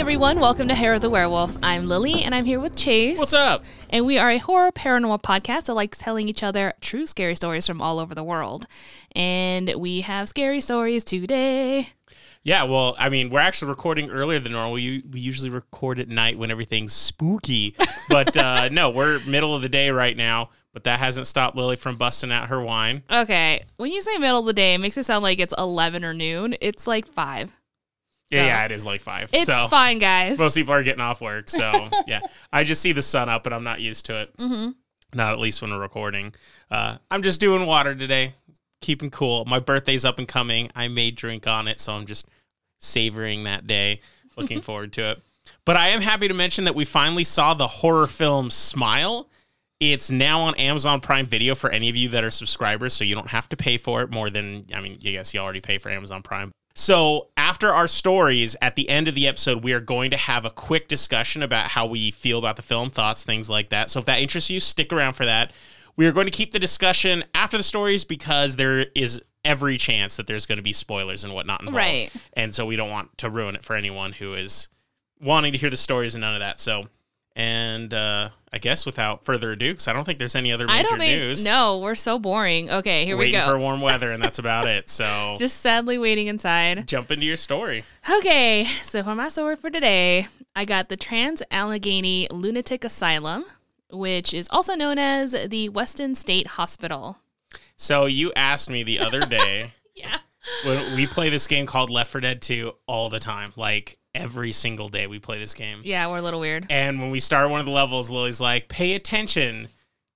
everyone, welcome to Hair of the Werewolf. I'm Lily, and I'm here with Chase. What's up? And we are a horror paranormal podcast that likes telling each other true scary stories from all over the world. And we have scary stories today. Yeah, well, I mean, we're actually recording earlier than normal. We usually record at night when everything's spooky. But no, we're middle of the day right now. But that hasn't stopped Lily from busting out her wine. Okay, when you say middle of the day, it makes it sound like it's 11 or noon. It's like 5. Yeah, it is like 5. It's fine, guys. Most people are getting off work, so yeah. I just see the sun up, and I'm not used to it. Mm-hmm. Not at least when we're recording. I'm just doing water today, keeping cool. My birthday's up and coming. I made drink on it, so I'm just savoring that day. Looking forward to it. But I am happy to mention that we finally saw the horror film Smile. It's now on Amazon Prime Video for any of you that are subscribers, so you don't have to pay for it more than, I mean, I guess you already pay for Amazon Prime. So after our stories, at the end of the episode, we are going to have a quick discussion about how we feel about the film, thoughts, things like that. So if that interests you, stick around for that. We are going to keep the discussion after the stories because there is every chance that there's going to be spoilers and whatnot involved. Right. And so we don't want to ruin it for anyone who is wanting to hear the stories and none of that. So, and I guess without further ado, because I don't think there's any other major news. No, we're so boring. Okay, here we go. Waiting for warm weather, and that's about it. So just sadly waiting inside. Jump into your story. Okay, so for my story for today, I got the Trans-Allegheny Lunatic Asylum, which is also known as the Weston State Hospital. So you asked me the other day. Yeah. When we play this game called Left 4 Dead 2 all the time, like every single day we play this game. Yeah, we're a little weird. And when we start one of the levels, Lily's like, pay attention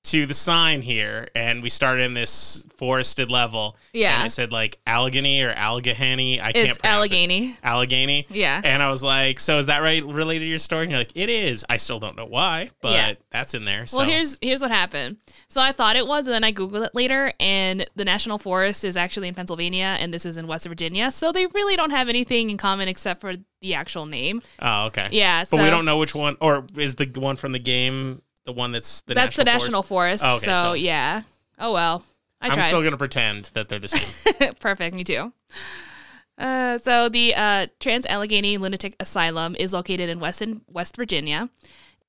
to the sign here. And we started in this forested level. Yeah. And I said like Allegheny or Allegheny. I can't pronounce Allegheny. it. Allegheny. Yeah. And I was like, so is that right related to your story? And you're like, it is. I still don't know why, but that's in there. So. Well, here's what happened. So I thought it was, and then I Googled it later, and the National Forest is actually in Pennsylvania, and this is in West Virginia. So they really don't have anything in common except for the actual name. Oh, okay. Yeah. But we don't know which one, or is the one from the game the one that's the National Forest? That's the National Forest. Oh, okay, so yeah. Oh, well. I tried. I'm still going to pretend that they're the same. Perfect. Me too. So the Trans-Allegheny Lunatic Asylum is located in West Virginia.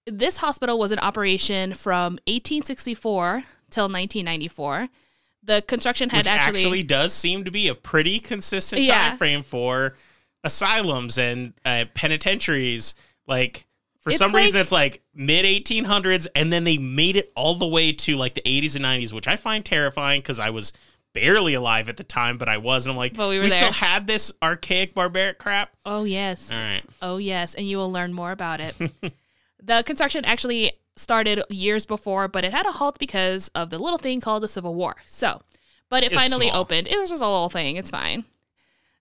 This hospital was in operation from 1864 till 1994. The construction had Which actually does seem to be a pretty consistent time frame for asylums and penitentiaries. Like, for some reason, it's like mid-1800s, and then they made it all the way to like the 80s and 90s, which I find terrifying because I was barely alive at the time, but I was. And I'm like, we still had this archaic, barbaric crap? Oh, yes. All right. Oh, yes, and you will learn more about it. The construction actually started years before, but it had a halt because of the little thing called the Civil War. So, but it finally opened. It was just a little thing. It's fine.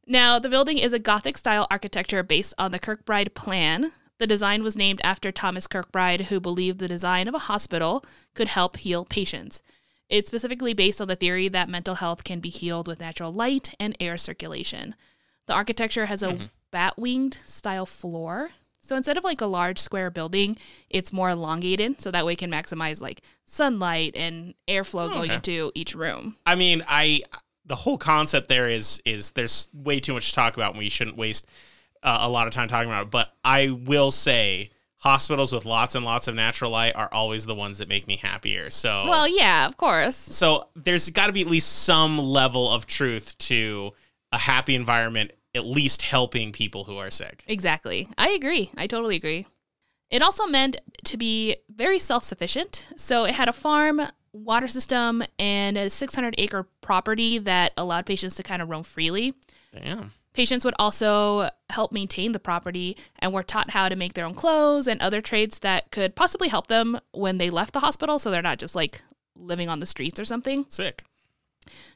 Now, the building is a Gothic-style architecture based on the Kirkbride plan. The design was named after Thomas Kirkbride, who believed the design of a hospital could help heal patients. It's specifically based on the theory that mental health can be healed with natural light and air circulation. The architecture has a bat-winged style floor. So instead of like a large square building, it's more elongated, so that way it can maximize like sunlight and airflow going into each room. I mean, the whole concept there is there's way too much to talk about, and we shouldn't waste a lot of time talking about it. But I will say, hospitals with lots and lots of natural light are always the ones that make me happier. So, well, yeah, of course. So there's got to be at least some level of truth to a happy environment, at least helping people who are sick. Exactly. I agree. I totally agree. It also meant to be very self-sufficient. So it had a farm, water system, and a 600-acre property that allowed patients to kind of roam freely. Damn. Patients would also help maintain the property and were taught how to make their own clothes and other trades that could possibly help them when they left the hospital, so they're not just like living on the streets or something. Sick.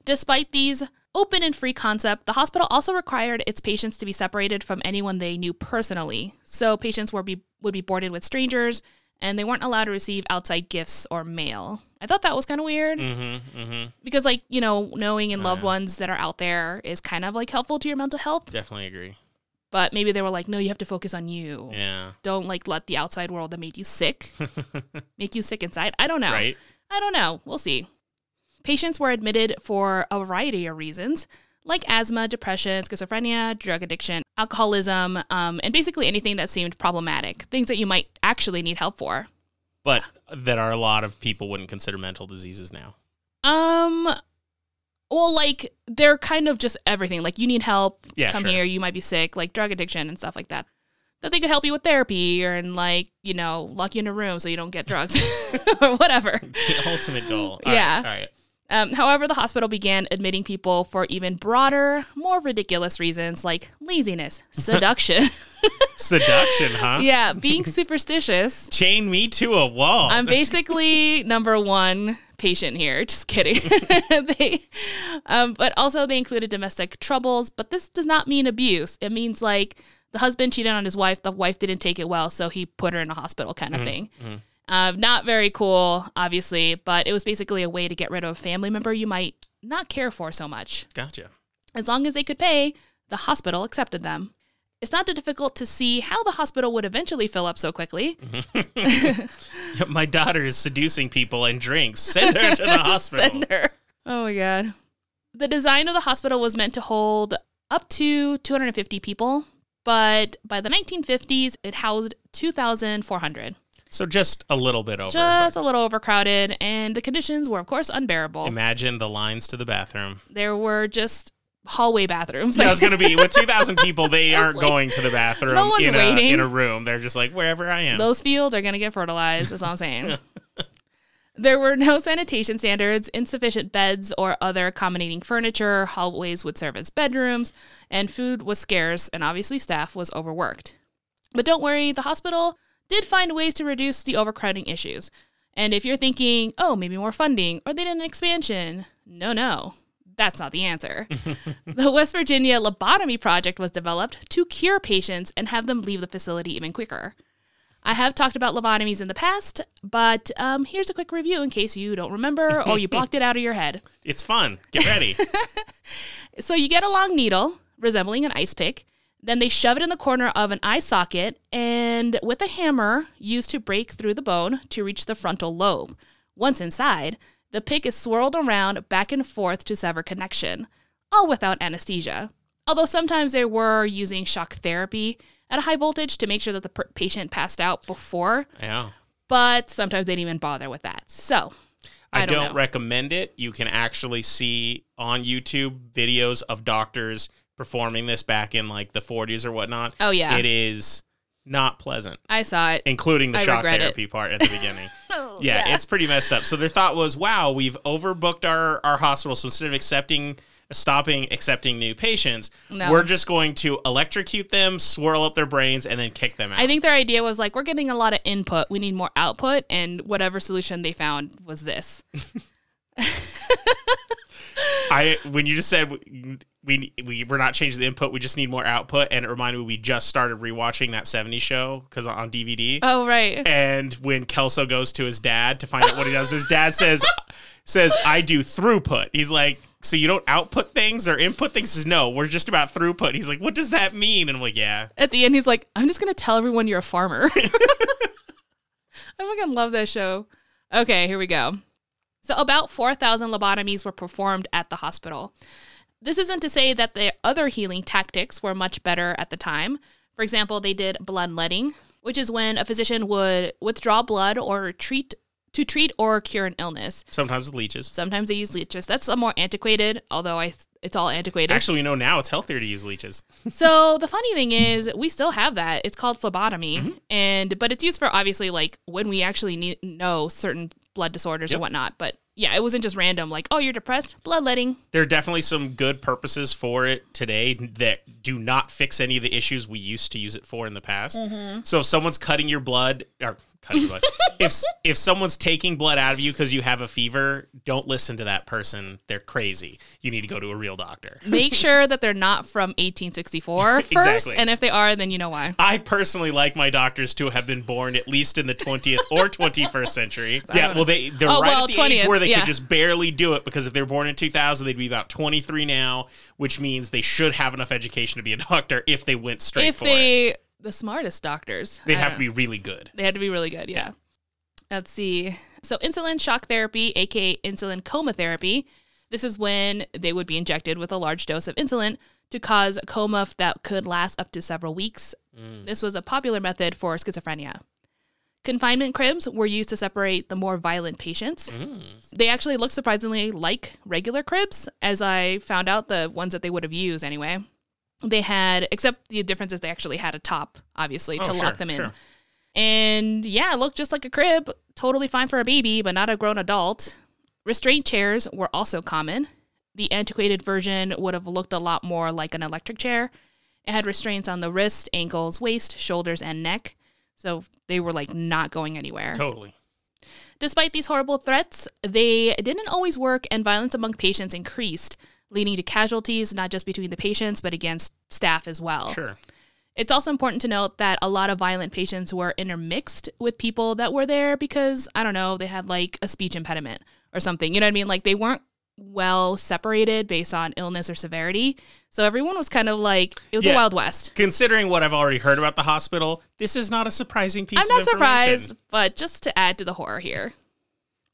Despite these open and free concept, the hospital also required its patients to be separated from anyone they knew personally. So patients would be boarded with strangers, and they weren't allowed to receive outside gifts or mail. I thought that was kind of weird. Because, like, you know, knowing in loved ones that are out there is kind of, like, helpful to your mental health. Definitely agree. But maybe they were like, no, you have to focus on you. Yeah. Don't, like, let the outside world that made you sick make you sick inside. I don't know. Right? I don't know. We'll see. Patients were admitted for a variety of reasons, like asthma, depression, schizophrenia, drug addiction, alcoholism, and basically anything that seemed problematic, things that you might actually need help for. But that a lot of people wouldn't consider mental diseases now. Well, like, they're kind of just everything. Like, you need help, come sure. here, you might be sick, like drug addiction and stuff like that. That they could help you with therapy or, and like, you know, lock you in a room so you don't get drugs or whatever. The ultimate goal. All right. However, the hospital began admitting people for even broader, more ridiculous reasons like laziness, seduction. Seduction, huh? Yeah, being superstitious. Chain me to a wall. I'm basically number one patient here. Just kidding. But also they included domestic troubles, but this does not mean abuse. It means like the husband cheated on his wife. The wife didn't take it well, so he put her in a hospital kind of thing. Not very cool, obviously, but it was basically a way to get rid of a family member you might not care for so much. Gotcha. As long as they could pay, the hospital accepted them. It's not too difficult to see how the hospital would eventually fill up so quickly. My daughter is seducing people and drinks. Send her to the hospital. Send her. Oh, my God. The design of the hospital was meant to hold up to 250 people, but by the 1950s, it housed 2,400. So just a little bit over. Just a little overcrowded, and the conditions were, of course, unbearable. Imagine the lines to the bathroom. There were just hallway bathrooms. Yeah, I was going to be, with 2,000 people, they aren't like, going to the bathroom no one's waiting. In a room. They're just like, wherever I am. Those fields are going to get fertilized, that's all I'm saying. There were no sanitation standards, insufficient beds or other accommodating furniture, hallways would serve as bedrooms, and food was scarce, and obviously staff was overworked. But don't worry, the hospital did find ways to reduce the overcrowding issues. And if you're thinking, oh, maybe more funding, or they did an expansion, no, that's not the answer. The West Virginia lobotomy project was developed to cure patients and have them leave the facility even quicker. I have talked about lobotomies in the past, but here's a quick review in case you don't remember or you blocked it out of your head. It's fun. Get ready. So you get a long needle resembling an ice pick. Then they shove it in the corner of an eye socket and with a hammer used to break through the bone to reach the frontal lobe. Once inside, the pick is swirled around back and forth to sever connection, all without anesthesia. Although sometimes they were using shock therapy at a high voltage to make sure that the patient passed out before. Yeah. But sometimes they didn't even bother with that. So, I don't recommend it. You can actually see on YouTube videos of doctors performing this back in like the 40s or whatnot. Oh, yeah. It is not pleasant. I saw it. Including the shock therapy part at the beginning. Yeah, it's pretty messed up. So their thought was, wow, we've overbooked our hospital. So instead of stopping accepting new patients, we're just going to electrocute them, swirl up their brains, and then kick them out. I think their idea was like, we're getting a lot of input. We need more output. And whatever solution they found was this. When you just said we're not changing the input, we just need more output, and it reminded me we just started rewatching that 70s show because on DVD. Oh, right. And when Kelso goes to his dad to find out what he does, his dad says I do throughput. He's like, so you don't output things or input things? He says, no, we're just about throughput. He's like, what does that mean? And I'm like, yeah. At the end, he's like, I'm just going to tell everyone you're a farmer. I fucking love that show. Okay, here we go. So about 4,000 lobotomies were performed at the hospital. This isn't to say that the other healing tactics were much better at the time. For example, they did bloodletting, which is when a physician would withdraw blood or treat or cure an illness. Sometimes with leeches. Sometimes they use leeches. That's a more antiquated, although it's all antiquated. Actually, we know now it's healthier to use leeches. So the funny thing is, we still have that. It's called phlebotomy, but it's used for obviously like when we actually know certain blood disorders or whatnot. But yeah, it wasn't just random, like, oh, you're depressed, bloodletting. There are definitely some good purposes for it today that do not fix any of the issues we used to use it for in the past. So if someone's cutting your blood, if someone's taking blood out of you because you have a fever, don't listen to that person. They're crazy. You need to go to a real doctor. Make sure that they're not from 1864 first, exactly. And if they are, then you know why. I personally like my doctors to have been born at least in the 20th or 21st century. Yeah, well, they're right at the 20th, age where they could just barely do it, because if they're born in 2000, they'd be about 23 now, which means they should have enough education to be a doctor if they went straight for it. The smartest doctors. They'd have to be really good. They had to be really good, yeah. Let's see. So insulin shock therapy, aka insulin coma therapy, This is when they would be injected with a large dose of insulin to cause a coma that could last up to several weeks. This was a popular method for schizophrenia. Confinement cribs were used to separate the more violent patients. They actually look surprisingly like regular cribs, as I found out, the ones that they would have used anyway. They had, except the difference is they actually had a top, obviously, to lock them in. Sure. And yeah, it looked just like a crib, totally fine for a baby, but not a grown adult. Restraint chairs were also common. The antiquated version would have looked a lot more like an electric chair. It had restraints on the wrist, ankles, waist, shoulders, and neck. So they were like not going anywhere. Totally. Despite these horrible threats, they didn't always work, and violence among patients increased, leading to casualties, not just between the patients, but against staff as well. Sure. It's also important to note that a lot of violent patients were intermixed with people that were there because, I don't know, they had like a speech impediment or something. You know what I mean? Like they weren't well separated based on illness or severity. So everyone was kind of like, it was a Wild West. Considering what I've already heard about the hospital, this is not a surprising piece of information. I'm not surprised, but just to add to the horror here.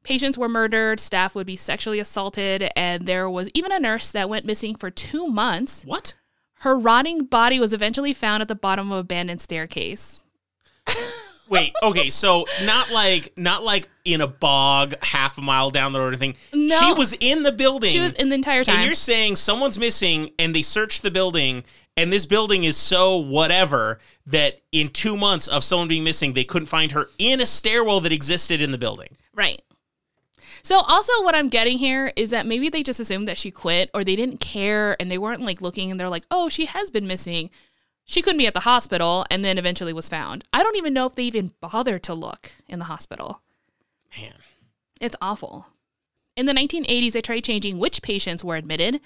Patients were murdered, staff would be sexually assaulted, and there was even a nurse that went missing for 2 months. What? Her rotting body was eventually found at the bottom of an abandoned staircase. Wait, okay, so not like in a bog half a mile down the road or anything. No. She was in the building. She was in the entire time. And you're saying someone's missing and they searched the building and this building is so whatever that in 2 months of someone being missing, they couldn't find her in a stairwell that existed in the building. Right. So also what I'm getting here is that maybe they just assumed that she quit or they didn't care and they weren't like looking and they're like, oh, she has been missing. She couldn't be at the hospital and then eventually was found. I don't even know if they even bothered to look in the hospital. Man. It's awful. In the 1980s, they tried changing which patients were admitted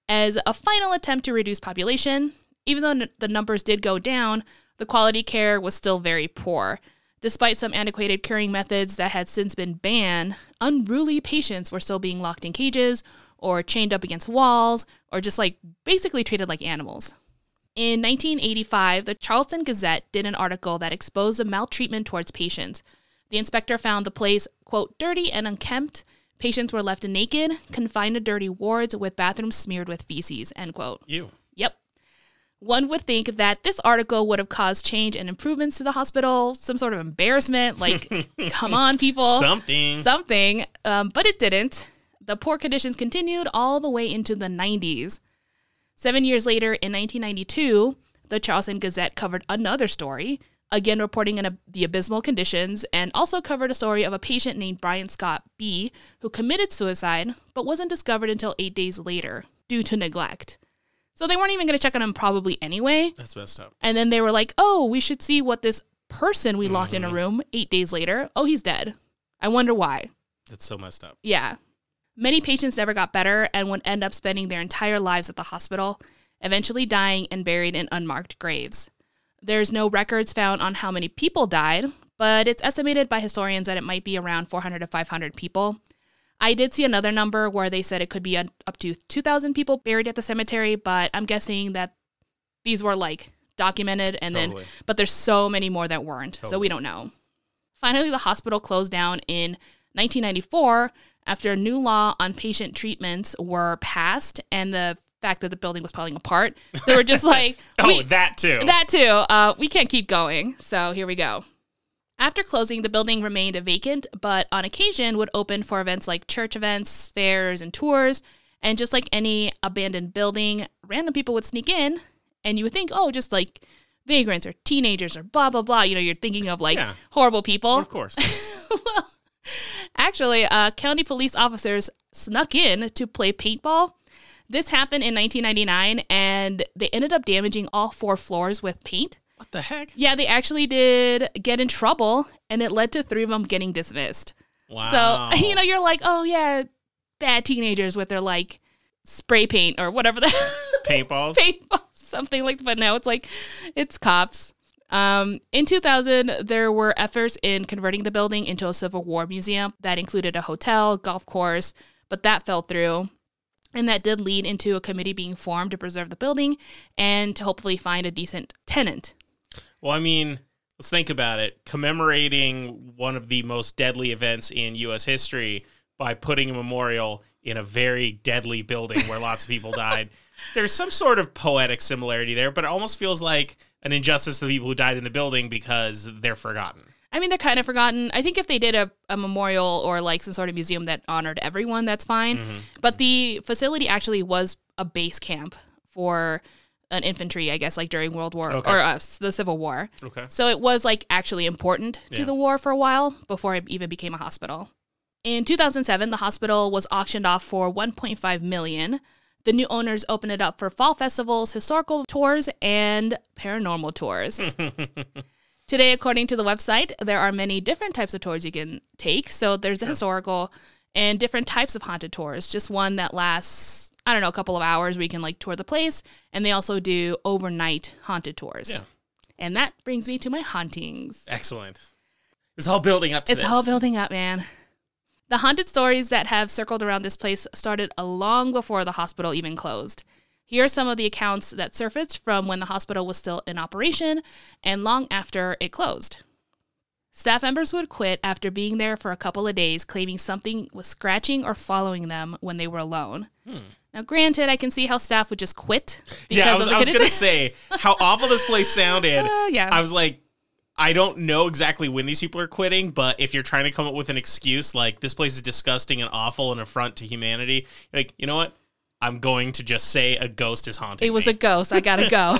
as a final attempt to reduce population. Even though the numbers did go down, the quality care was still very poor. Despite some antiquated curing methods that had since been banned, unruly patients were still being locked in cages or chained up against walls or just like basically treated like animals. In 1985, the Charleston Gazette did an article that exposed the maltreatment towards patients. The inspector found the place, quote, dirty and unkempt. Patients were left naked, confined to dirty wards with bathrooms smeared with feces, end quote. Ew. Yep. One would think that this article would have caused change and improvements to the hospital, some sort of embarrassment, like, come on, people. Something. But it didn't. The poor conditions continued all the way into the 90s. 7 years later, in 1992, the Charleston Gazette covered another story, again reporting the abysmal conditions, and also covered a story of a patient named Brian Scott B., who committed suicide, but wasn't discovered until 8 days later, due to neglect. So they weren't even going to check on him probably anyway. That's messed up. And then they were like, oh, we should see what this person we locked in a room 8 days later. Oh, he's dead. I wonder why. That's so messed up. Yeah. Many patients never got better and would end up spending their entire lives at the hospital, eventually dying and buried in unmarked graves. There's no records found on how many people died, but it's estimated by historians that it might be around 400 to 500 people. I did see another number where they said it could be up to 2,000 people buried at the cemetery, but I'm guessing that these were like documented and but there's so many more that weren't, so we don't know. Finally, the hospital closed down in 1994 after a new law on patient treatments were passed and the fact that the building was falling apart. They were just like, that too. We can't keep going. So here we go. After closing, the building remained vacant, but on occasion would open for events like church events, fairs, and tours. And just like any abandoned building, random people would sneak in, and you would think, oh, just like vagrants or teenagers or blah, blah, blah. You know, you're thinking of like horrible people. Well, of course. Well, actually, county police officers snuck in to play paintball. This happened in 1999, and they ended up damaging all 4 floors with paint. What the heck? Yeah, they actually did get in trouble, and it led to 3 of them getting dismissed. Wow. So, you know, you're like, oh, yeah, bad teenagers with their, like, spray paint or whatever the... Paintballs? Paintballs, something like that. But no, it's like, it's cops. In 2000, there were efforts in converting the building into a Civil War museum that included a hotel, golf course, but that fell through. And that did lead into a committee being formed to preserve the building and to hopefully find a decent tenant. Well, I mean, let's think about it. Commemorating one of the most deadly events in U.S. history, by putting a memorial in a very deadly building where lots of people died. There's some sort of poetic similarity there, but it almost feels like an injustice to the people who died in the building because they're forgotten. I mean, they're kind of forgotten. I think if they did a memorial or like some sort of museum that honored everyone, that's fine. Mm-hmm. But the facility actually was a base camp for an infantry, I guess, like during World War or the Civil War. Okay. So it was like actually important to the war for a while before it even became a hospital. In 2007, the hospital was auctioned off for $1.5 million. The new owners opened it up for fall festivals, historical tours, and paranormal tours. Today, according to the website, there are many different types of tours you can take. So there's the historical and different types of haunted tours. Just one that lasts, I don't know, a couple of hours where you can like tour the place. And they also do overnight haunted tours. Yeah. And that brings me to my hauntings. Excellent. It's all building up to this. It's all building up, man. The haunted stories that have circled around this place started long before the hospital even closed. Here are some of the accounts that surfaced from when the hospital was still in operation and long after it closed. Staff members would quit after being there for a couple of days, claiming something was scratching or following them when they were alone. Now, granted, I can see how staff would just quit. I was going to say how awful this place sounded. I was like, I don't know exactly when these people are quitting, but if you're trying to come up with an excuse like this place is disgusting and awful and affront to humanity, you're like, you know what? I'm going to just say a ghost is haunting me. It was a ghost. I gotta go.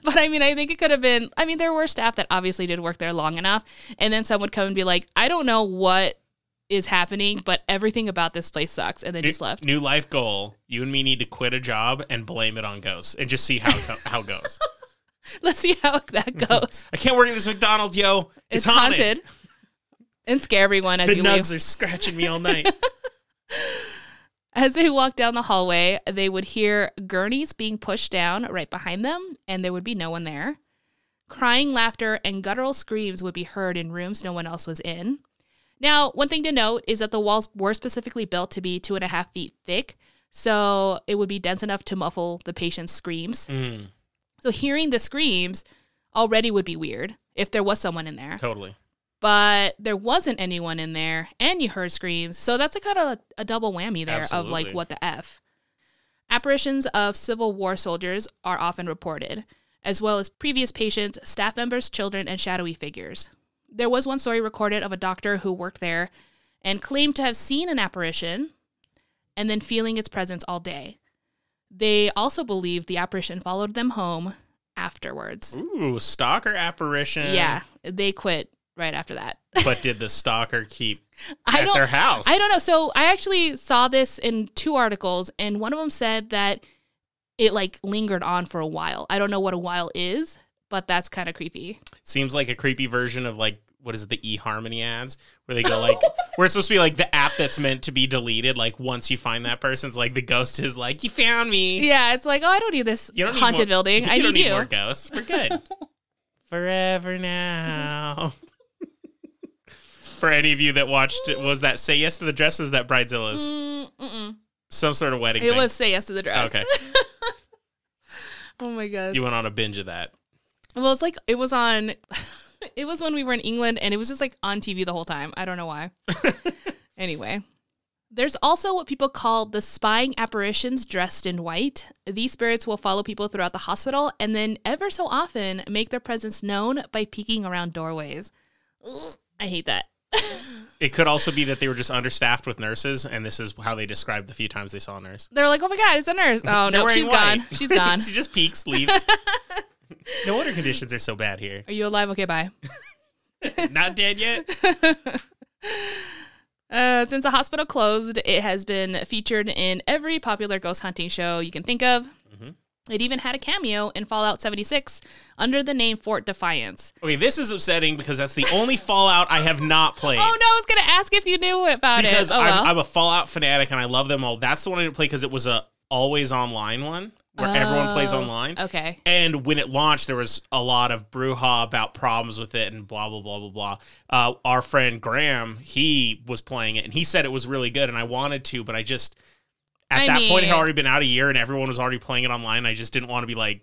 But I mean, I think it could have been, I mean, there were staff that obviously did work there long enough. And then someone would come and be like, I don't know what is happening, but everything about this place sucks. And then just left. New life goal. You and me need to quit a job and blame it on ghosts and just see how it goes. Let's see how that goes. I can't work at this McDonald's, yo. It's haunted. And scare everyone as you leave. The nugs are scratching me all night. As they walked down the hallway, they would hear gurneys being pushed down right behind them, and there would be no one there. Crying, laughter, and guttural screams would be heard in rooms no one else was in. Now, one thing to note is that the walls were specifically built to be 2.5 feet thick, so it would be dense enough to muffle the patient's screams. So hearing the screams already would be weird if there was someone in there. Totally. But there wasn't anyone in there, and you heard screams. So that's a kind of a double whammy there. Absolutely. Of like, what the F. Apparitions of Civil War soldiers are often reported, as well as previous patients, staff members, children, and shadowy figures. There was one story recorded of a doctor who worked there and claimed to have seen an apparition and then feeling its presence all day. They also believed the apparition followed them home afterwards. Ooh, stalker apparition. Yeah, they quit right after that. But did the stalker keep at their house? I don't know. So I actually saw this in 2 articles, and one of them said that it like lingered on for a while. I don't know what a while is, but that's kind of creepy. Seems like a creepy version of like, what is it, the eHarmony ads? Where they go like, where it's supposed to be like the app that's meant to be deleted. Like once you find that person's like the ghost is like, you found me. Yeah, it's like, oh, I don't need this haunted building. I need you. More ghosts. We're good. Forever now. For any of you that watched, was that Say Yes to the Dress or was that Bridezilla's? Some sort of wedding thing. It was Say Yes to the Dress. Okay. Oh my gosh. You went on a binge of that. Well, it's like, it was when we were in England and it was just like on TV the whole time. I don't know why. Anyway. There's also what people call the spying apparitions dressed in white. These spirits will follow people throughout the hospital and then ever so often make their presence known by peeking around doorways. Ugh, I hate that. It could also be that they were just understaffed with nurses, and this is how they described the few times they saw a nurse. They're like, oh my God, it's a nurse. Oh, no, she's white. gone. She's gone. She just peeks, leaves. No wonder conditions are so bad here. Are you alive? Okay, bye. Not dead yet? Since the hospital closed, it has been featured in every popular ghost hunting show you can think of. It even had a cameo in Fallout 76 under the name Fort Defiance. Okay, this is upsetting because that's the only Fallout I have not played. Oh, no, I was going to ask if you knew about it. Because I'm a Fallout fanatic and I love them all. That's the one I didn't play because it was a always online one where everyone plays online. Okay. And when it launched, there was a lot of brouhaha about problems with it and blah, blah, blah, blah, blah. Our friend Graham, he was playing it and he said it was really good and I wanted to, but I just... At that point, it had already been out a year, and everyone was already playing it online. I just didn't want to be like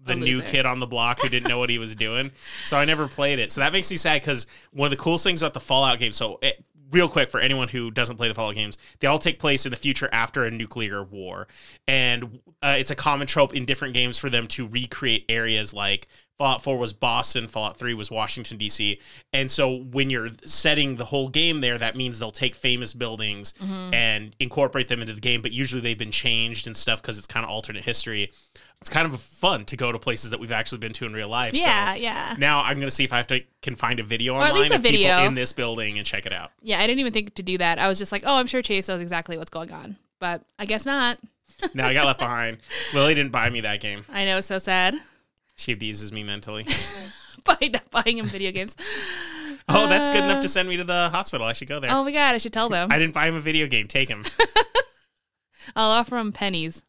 the new kid on the block who didn't know what he was doing. So I never played it. So that makes me sad because one of the coolest things about the Fallout game, so real quick, for anyone who doesn't play the Fallout games, they all take place in the future after a nuclear war. And it's a common trope in different games for them to recreate areas like Fallout 4 was Boston, Fallout 3 was Washington, D.C. And so when you're setting the whole game there, that means they'll take famous buildings and incorporate them into the game. But usually they've been changed and stuff because it's kind of alternate history. It's kind of fun to go to places that we've actually been to in real life. Yeah, so yeah. Now I'm going to see if can find a video online at least a video people in this building and check it out. Yeah, I didn't even think to do that. I was just like, oh, I'm sure Chase knows exactly what's going on. But I guess not. No, I got left behind. Lily didn't buy me that game. I know, so sad. She abuses me mentally. By not buying him video games. Oh, that's good enough to send me to the hospital. I should go there. Oh my God, I should tell them. I didn't buy him a video game. Take him. I'll offer him pennies.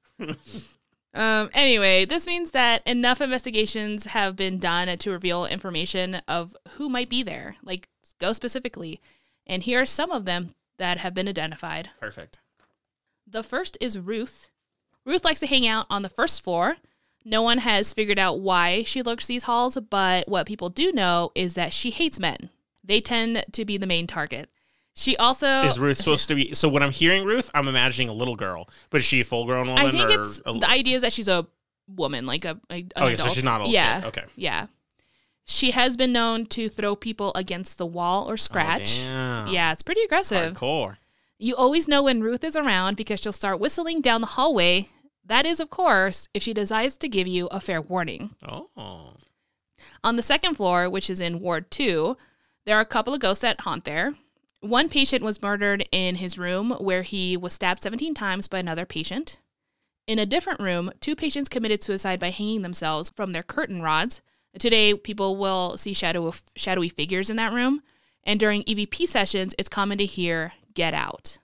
Anyway, this means that enough investigations have been done to reveal information of who might be there, like ghosts specifically. And here are some of them that have been identified. Perfect. The first is Ruth. Ruth likes to hang out on the first floor. No one has figured out why she lurks these halls, but what people do know is that she hates men. They tend to be the main target. She also... Is Ruth supposed to be... So when I'm hearing Ruth, I'm imagining a little girl. But is she a full-grown woman? I think the idea is that she's a woman, like an adult. So she's not old. Yeah. Kid. Okay. Yeah. She has been known to throw people against the wall or scratch. Oh, damn. Yeah, it's pretty aggressive. Hardcore. You always know when Ruth is around because she'll start whistling down the hallway. That is, of course, if she decides to give you a fair warning. Oh. On the second floor, which is in Ward 2, there are a couple of ghosts that haunt there. One patient was murdered in his room where he was stabbed 17 times by another patient. In a different room, 2 patients committed suicide by hanging themselves from their curtain rods. Today, people will see shadowy figures in that room. And during EVP sessions, it's common to hear, "Get out."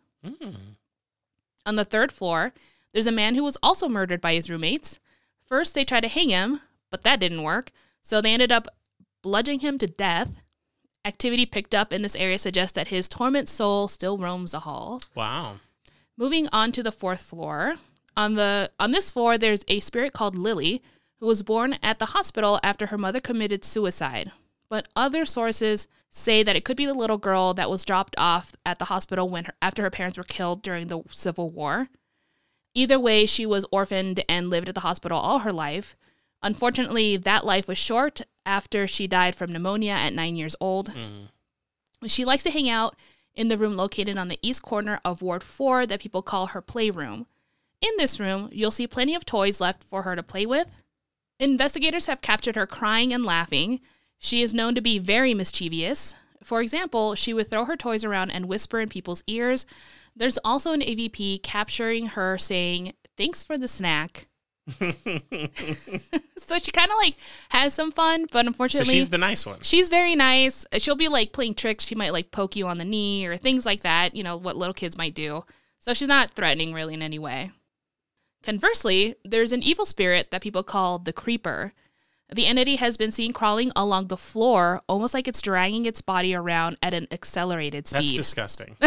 On the third floor, there's a man who was also murdered by his roommates. First, they tried to hang him, but that didn't work. So they ended up bludgeoning him to death. Activity picked up in this area suggests that his torment soul still roams the halls. Wow. Moving on to the fourth floor. On this floor, there's a spirit called Lily, who was born at the hospital after her mother committed suicide. But other sources say that it could be the little girl that was dropped off at the hospital after her parents were killed during the Civil War. Either way, she was orphaned and lived at the hospital all her life. Unfortunately, that life was short after she died from pneumonia at 9 years old. She likes to hang out in the room located on the east corner of Ward 4 that people call her playroom. In this room, you'll see plenty of toys left for her to play with. Investigators have captured her crying and laughing. She is known to be very mischievous. For example, she would throw her toys around and whisper in people's ears. There's also an AVP capturing her saying, "Thanks for the snack." So she kind of like has some fun, but unfortunately... So she's the nice one. She's very nice. She'll be like playing tricks. She might like poke you on the knee or things like that, you know, what little kids might do. So she's not threatening really in any way. Conversely, there's an evil spirit that people call the Creeper. The entity has been seen crawling along the floor, almost like it's dragging its body around at an accelerated speed. That's disgusting.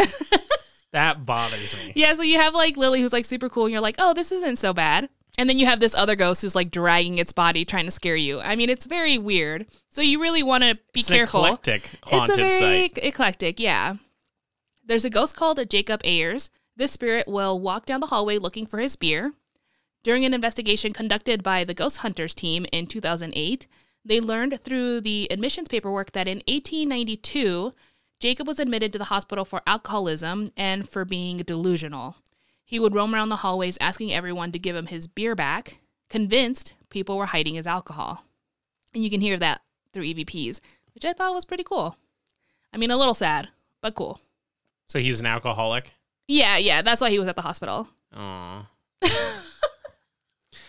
That bothers me. Yeah, so you have like Lily who's like super cool and you're like, oh, this isn't so bad. And then you have this other ghost who's like dragging its body, trying to scare you. I mean, it's very weird. So you really want to be careful. It's an eclectic haunted site. It's a very eclectic, yeah. There's a ghost called Jacob Ayers. This spirit will walk down the hallway looking for his beer. During an investigation conducted by the Ghost Hunters team in 2008, they learned through the admissions paperwork that in 1892, Jacob was admitted to the hospital for alcoholism and for being delusional. He would roam around the hallways asking everyone to give him his beer back, convinced people were hiding his alcohol. And you can hear that through EVPs, which I thought was pretty cool. I mean, a little sad, but cool. So he was an alcoholic? Yeah, that's why he was at the hospital. Aww.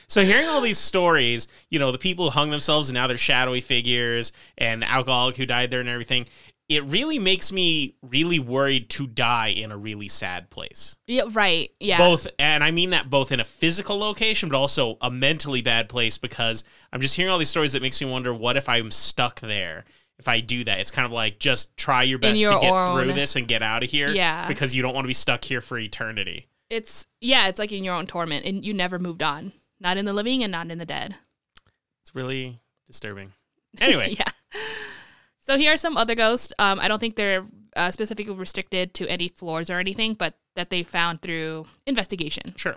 So hearing all these stories, you know, the people who hung themselves and now they're shadowy figures and the alcoholic who died there and everything, it really makes me really worried to die in a really sad place. Yeah, right. Yeah. Both, and I mean that both in a physical location, but also a mentally bad place, because I'm just hearing all these stories that makes me wonder, what if I'm stuck there? If I do that, it's kind of like, just try your best to get through this and get out of here. Yeah. Because you don't want to be stuck here for eternity. It's like in your own torment and you never moved on. Not in the living and not in the dead. It's really disturbing. Anyway. Yeah. So here are some other ghosts. I don't think they're specifically restricted to any floors or anything, but that they found through investigation. Sure.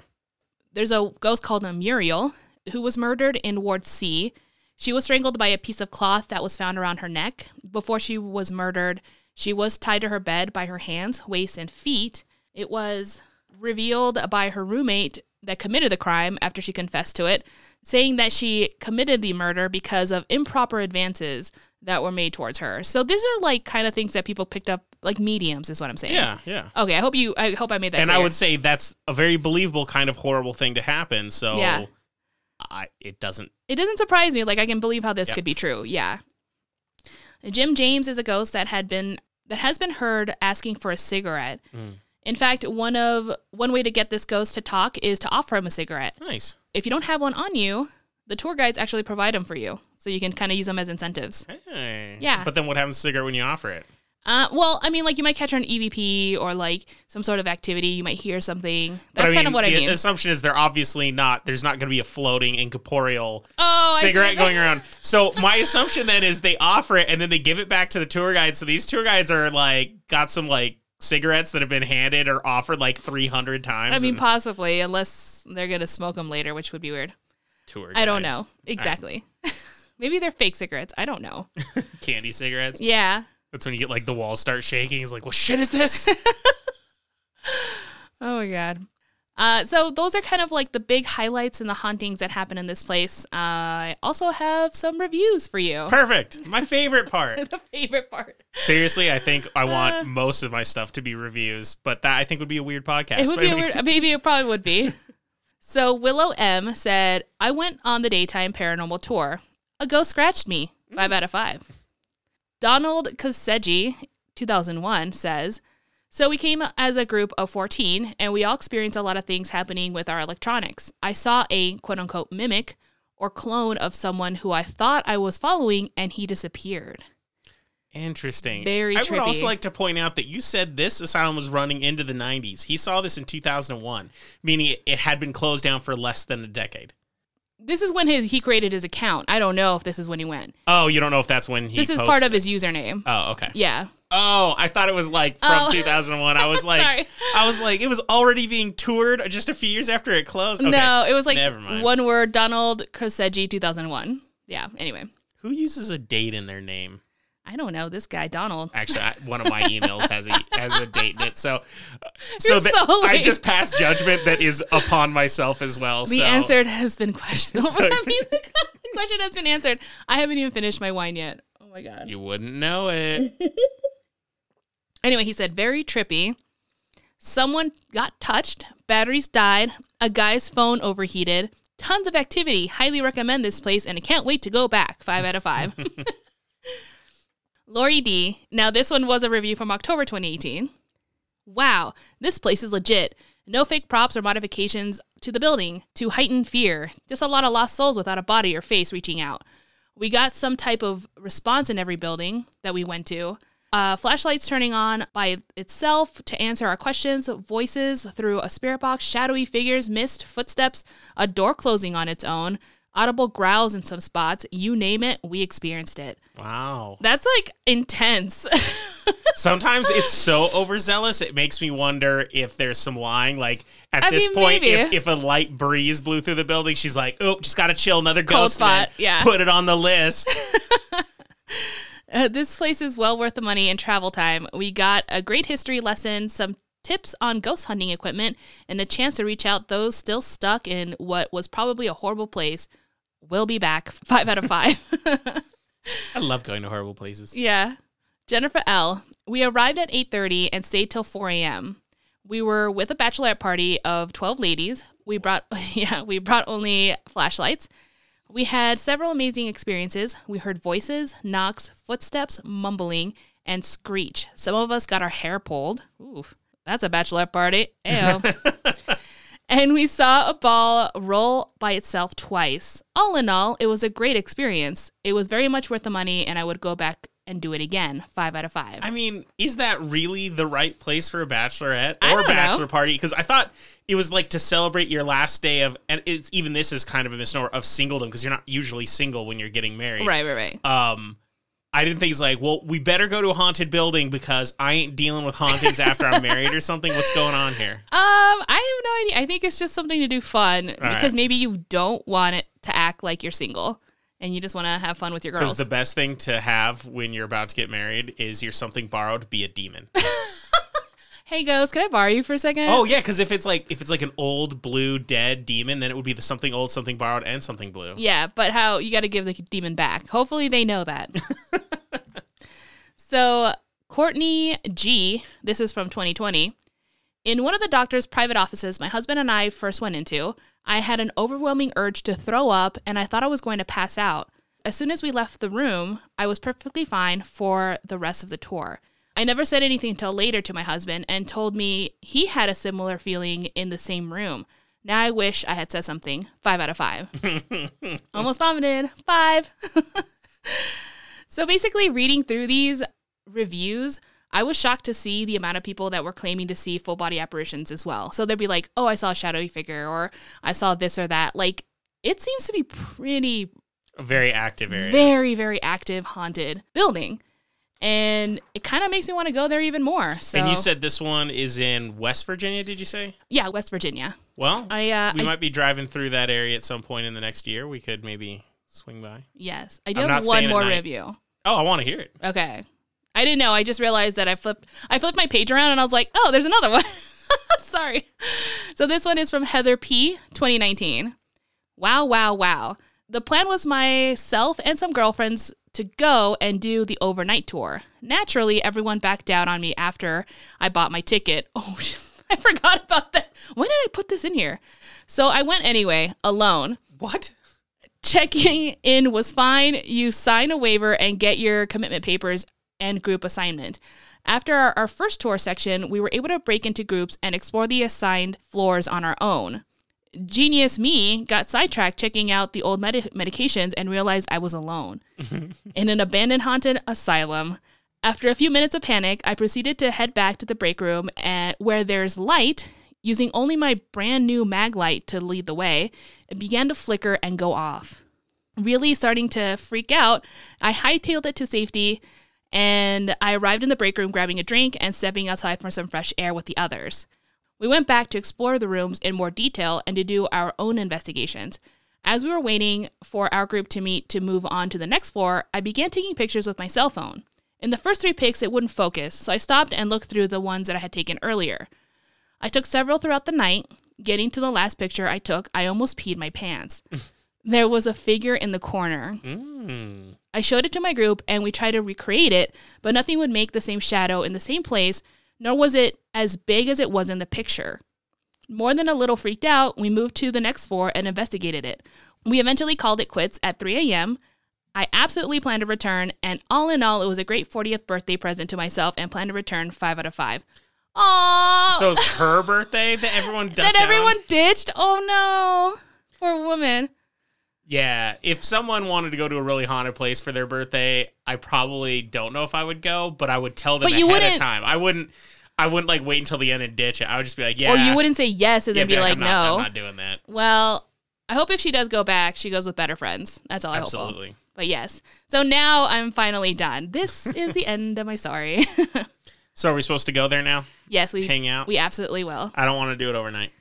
There's a ghost called Muriel who was murdered in Ward C. She was strangled by a piece of cloth that was found around her neck. Before she was murdered, she was tied to her bed by her hands, waist, and feet. It was revealed by her roommate that committed the crime after she confessed to it, saying that she committed the murder because of improper advances that were made towards her. So these are like kind of things that people picked up, like mediums is what I'm saying. Yeah. Okay, I hope I made that And clear. I would say that's a very believable kind of horrible thing to happen. So yeah. It doesn't surprise me. Like, I can believe how this could be true. Yeah. Jim James is a ghost that has been heard asking for a cigarette. In fact, one way to get this ghost to talk is to offer him a cigarette. Nice. If you don't have one on you, the tour guides actually provide them for you, so you can kind of use them as incentives. Hey. Yeah. But then what happens to the cigarette when you offer it? Well, I mean, like, you might catch her on EVP or, like, some sort of activity. You might hear something. That's kind of what I mean. The assumption is there's not going to be a floating incorporeal I cigarette going around. So my assumption then is they offer it and then they give it back to the tour guide. So these tour guides are, like, got some, like, cigarettes that have been handed or offered, like, 300 times. I mean, possibly, unless they're going to smoke them later, which would be weird. Tour guides. I don't know. Exactly. Maybe they're fake cigarettes. I don't know. Candy cigarettes? Yeah. That's when you get, like, the walls start shaking. It's like, what shit is this? Oh, my God. So those are kind of like the big highlights and the hauntings that happen in this place. I also have some reviews for you. Perfect. My favorite part. The favorite part. Seriously, I think I want most of my stuff to be reviews, but that I think would be a weird podcast. It would be weird. Maybe it probably would be. So Willow M said, I went on the daytime paranormal tour. A ghost scratched me. 5 out of 5. Donald Kaseji, 2001, says, so we came as a group of 14, and we all experienced a lot of things happening with our electronics. I saw a quote-unquote mimic or clone of someone who I thought I was following, and he disappeared. Interesting. Very trippy. I would also like to point out that you said this asylum was running into the 90s. He saw this in 2001, meaning it had been closed down for less than a decade. This is when he created his account. I don't know if this is when he went. Oh, you don't know if that's when he This is part of his username. Oh, okay. Yeah. Oh, I thought it was like from 2001. I was like, Sorry. I was like, it was already being toured just a few years after it closed. Okay. No, it was like Never mind. one word, Donald Kaseji, 2001. Yeah, anyway. Who uses a date in their name? I don't know. This guy, Donald. Actually, one of my emails has a date in it. So You're so I lame. just passed judgment that is upon myself as well. The answer has been questioned. The question has been answered. I haven't even finished my wine yet. Oh my God. You wouldn't know it. Anyway, he said, very trippy. Someone got touched. Batteries died. A guy's phone overheated. Tons of activity. Highly recommend this place, and I can't wait to go back. 5 out of 5. Lori D. Now, this one was a review from October 2018. Wow, this place is legit. No fake props or modifications to the building to heighten fear. Just a lot of lost souls without a body or face reaching out. We got some type of response in every building that we went to. Flashlights turning on by itself to answer our questions, voices through a spirit box, shadowy figures, mist, footsteps, a door closing on its own, audible growls in some spots. You name it, we experienced it. Wow. That's like intense. Sometimes it's so overzealous, it makes me wonder if there's some lying. Like, at this point, maybe. if a light breeze blew through the building, she's like, oh, just got to chill, another Cold ghost spot, minute. yeah. Put it on the list. This place is well worth the money and travel time. We got a great history lesson, some tips on ghost hunting equipment, and a chance to reach out those still stuck in what was probably a horrible place. We'll be back. 5 out of 5. I love going to horrible places. Yeah. Jennifer L. We arrived at 8:30 and stayed till 4 a.m. We were with a bachelorette party of 12 ladies. We brought only flashlights. We had several amazing experiences. We heard voices, knocks, footsteps, mumbling, and screech. Some of us got our hair pulled. Oof, that's a bachelorette party. Ayo. And we saw a ball roll by itself twice. All in all, it was a great experience. It was very much worth the money, and I would go back and do it again. 5 out of 5. I mean, is that really the right place for a bachelorette I or don't bachelor know. party? Because I thought it was like to celebrate your last day of, and it's even this is kind of a misnomer of singledom because you're not usually single when you're getting married. Right. I didn't think he's like, well, we better go to a haunted building because I ain't dealing with hauntings after I'm married or something. What's going on here? I have no idea. I think it's just something to do fun because maybe you don't want it to act like you're single and you just want to have fun with your girls. Because the best thing to have when you're about to get married is your something borrowed be a demon. Hey, ghost, can I borrow you for a second? Oh, yeah, because if it's like an old blue dead demon, then it would be the something old, something borrowed, and something blue. Yeah, but how you got to give the demon back. Hopefully they know that. So Courtney G, this is from 2020. In one of the doctor's private offices my husband and I first went into, I had an overwhelming urge to throw up, and I thought I was going to pass out. As soon as we left the room, I was perfectly fine for the rest of the tour. I never said anything until later to my husband and told me he had a similar feeling in the same room. Now I wish I had said something. 5 out of 5. Almost vomited. 5. So basically reading through these reviews, I was shocked to see the amount of people that were claiming to see full body apparitions as well. So they'd be like, oh, I saw a shadowy figure or I saw this or that. Like, it seems to be pretty... A very active area. Very, very active haunted building. And it kind of makes me want to go there even more. So. And you said this one is in West Virginia, did you say? Yeah, West Virginia. Well, we might be driving through that area at some point in the next year. We could maybe swing by. Yes. I do have one more review. Oh, I want to hear it. Okay. I didn't know. I just realized that I flipped my page around and I was like, oh, there's another one. Sorry. So this one is from Heather P, 2019. Wow, wow, wow. The plan was myself and some girlfriends to go and do the overnight tour. Naturally, everyone backed down on me after I bought my ticket. Oh, I forgot about that. When did I put this in here? So I went anyway, alone. What? Checking in was fine. You sign a waiver and get your commitment papers and group assignment. After our first tour section, we were able to break into groups and explore the assigned floors on our own. Genius me got sidetracked checking out the old medications and realized I was alone in an abandoned haunted asylum. After a few minutes of panic, I proceeded to head back to the break room where there's light. Using only my brand new mag light to lead the way, it began to flicker and go off. Really starting to freak out, I hightailed it to safety and I arrived in the break room grabbing a drink and stepping outside for some fresh air with the others. We went back to explore the rooms in more detail and to do our own investigations. As we were waiting for our group to meet to move on to the next floor, I began taking pictures with my cell phone. In the first 3 pics, it wouldn't focus, so I stopped and looked through the ones that I had taken earlier. I took several throughout the night. Getting to the last picture I took, I almost peed my pants. There was a figure in the corner. I showed it to my group, and we tried to recreate it, but nothing would make the same shadow in the same place, nor was it as big as it was in the picture. More than a little freaked out, we moved to the next floor and investigated it. We eventually called it quits at 3 a.m. I absolutely plan to return, and all in all, it was a great 40th birthday present to myself and plan to return 5 out of 5. Aww! So it's her birthday that everyone ducked That everyone ditched? Oh no. Poor woman. Yeah, if someone wanted to go to a really haunted place for their birthday, I probably don't know if I would go, but I would tell them ahead of time. I wouldn't like wait until the end and ditch it. I would just be like, yeah. Or you wouldn't say yes and then be like, no. I'm not doing that. Well, I hope if she does go back, she goes with better friends. That's all I hope. Absolutely. But yes. So now I'm finally done. This is the end of my story. So are we supposed to go there now? Yes, we hang out. We absolutely will. I don't want to do it overnight.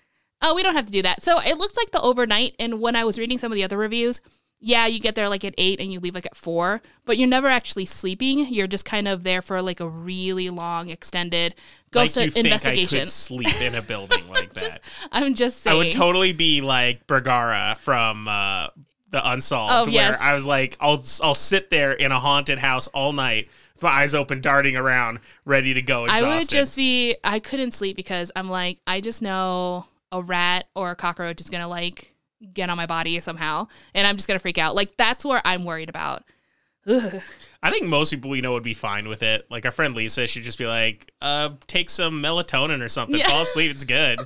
Oh, we don't have to do that. So it looks like the overnight, and when I was reading some of the other reviews, yeah, you get there like at 8 and you leave like at 4, but you're never actually sleeping. You're just kind of there for like a really long, extended ghost investigation. I could sleep in a building like that. I'm just saying. I would totally be like Bergara from the Unsolved, where I was like, I'll sit there in a haunted house all night, with my eyes open, darting around, ready to go, exhausted. I would just be, I couldn't sleep because I'm like, I just know a rat or a cockroach is going to like get on my body somehow, and I'm just going to freak out. Like, that's where I'm worried about. Ugh. I think most people we know would be fine with it. Like, our friend Lisa, she'd just be like, take some melatonin or something. Fall asleep, it's good.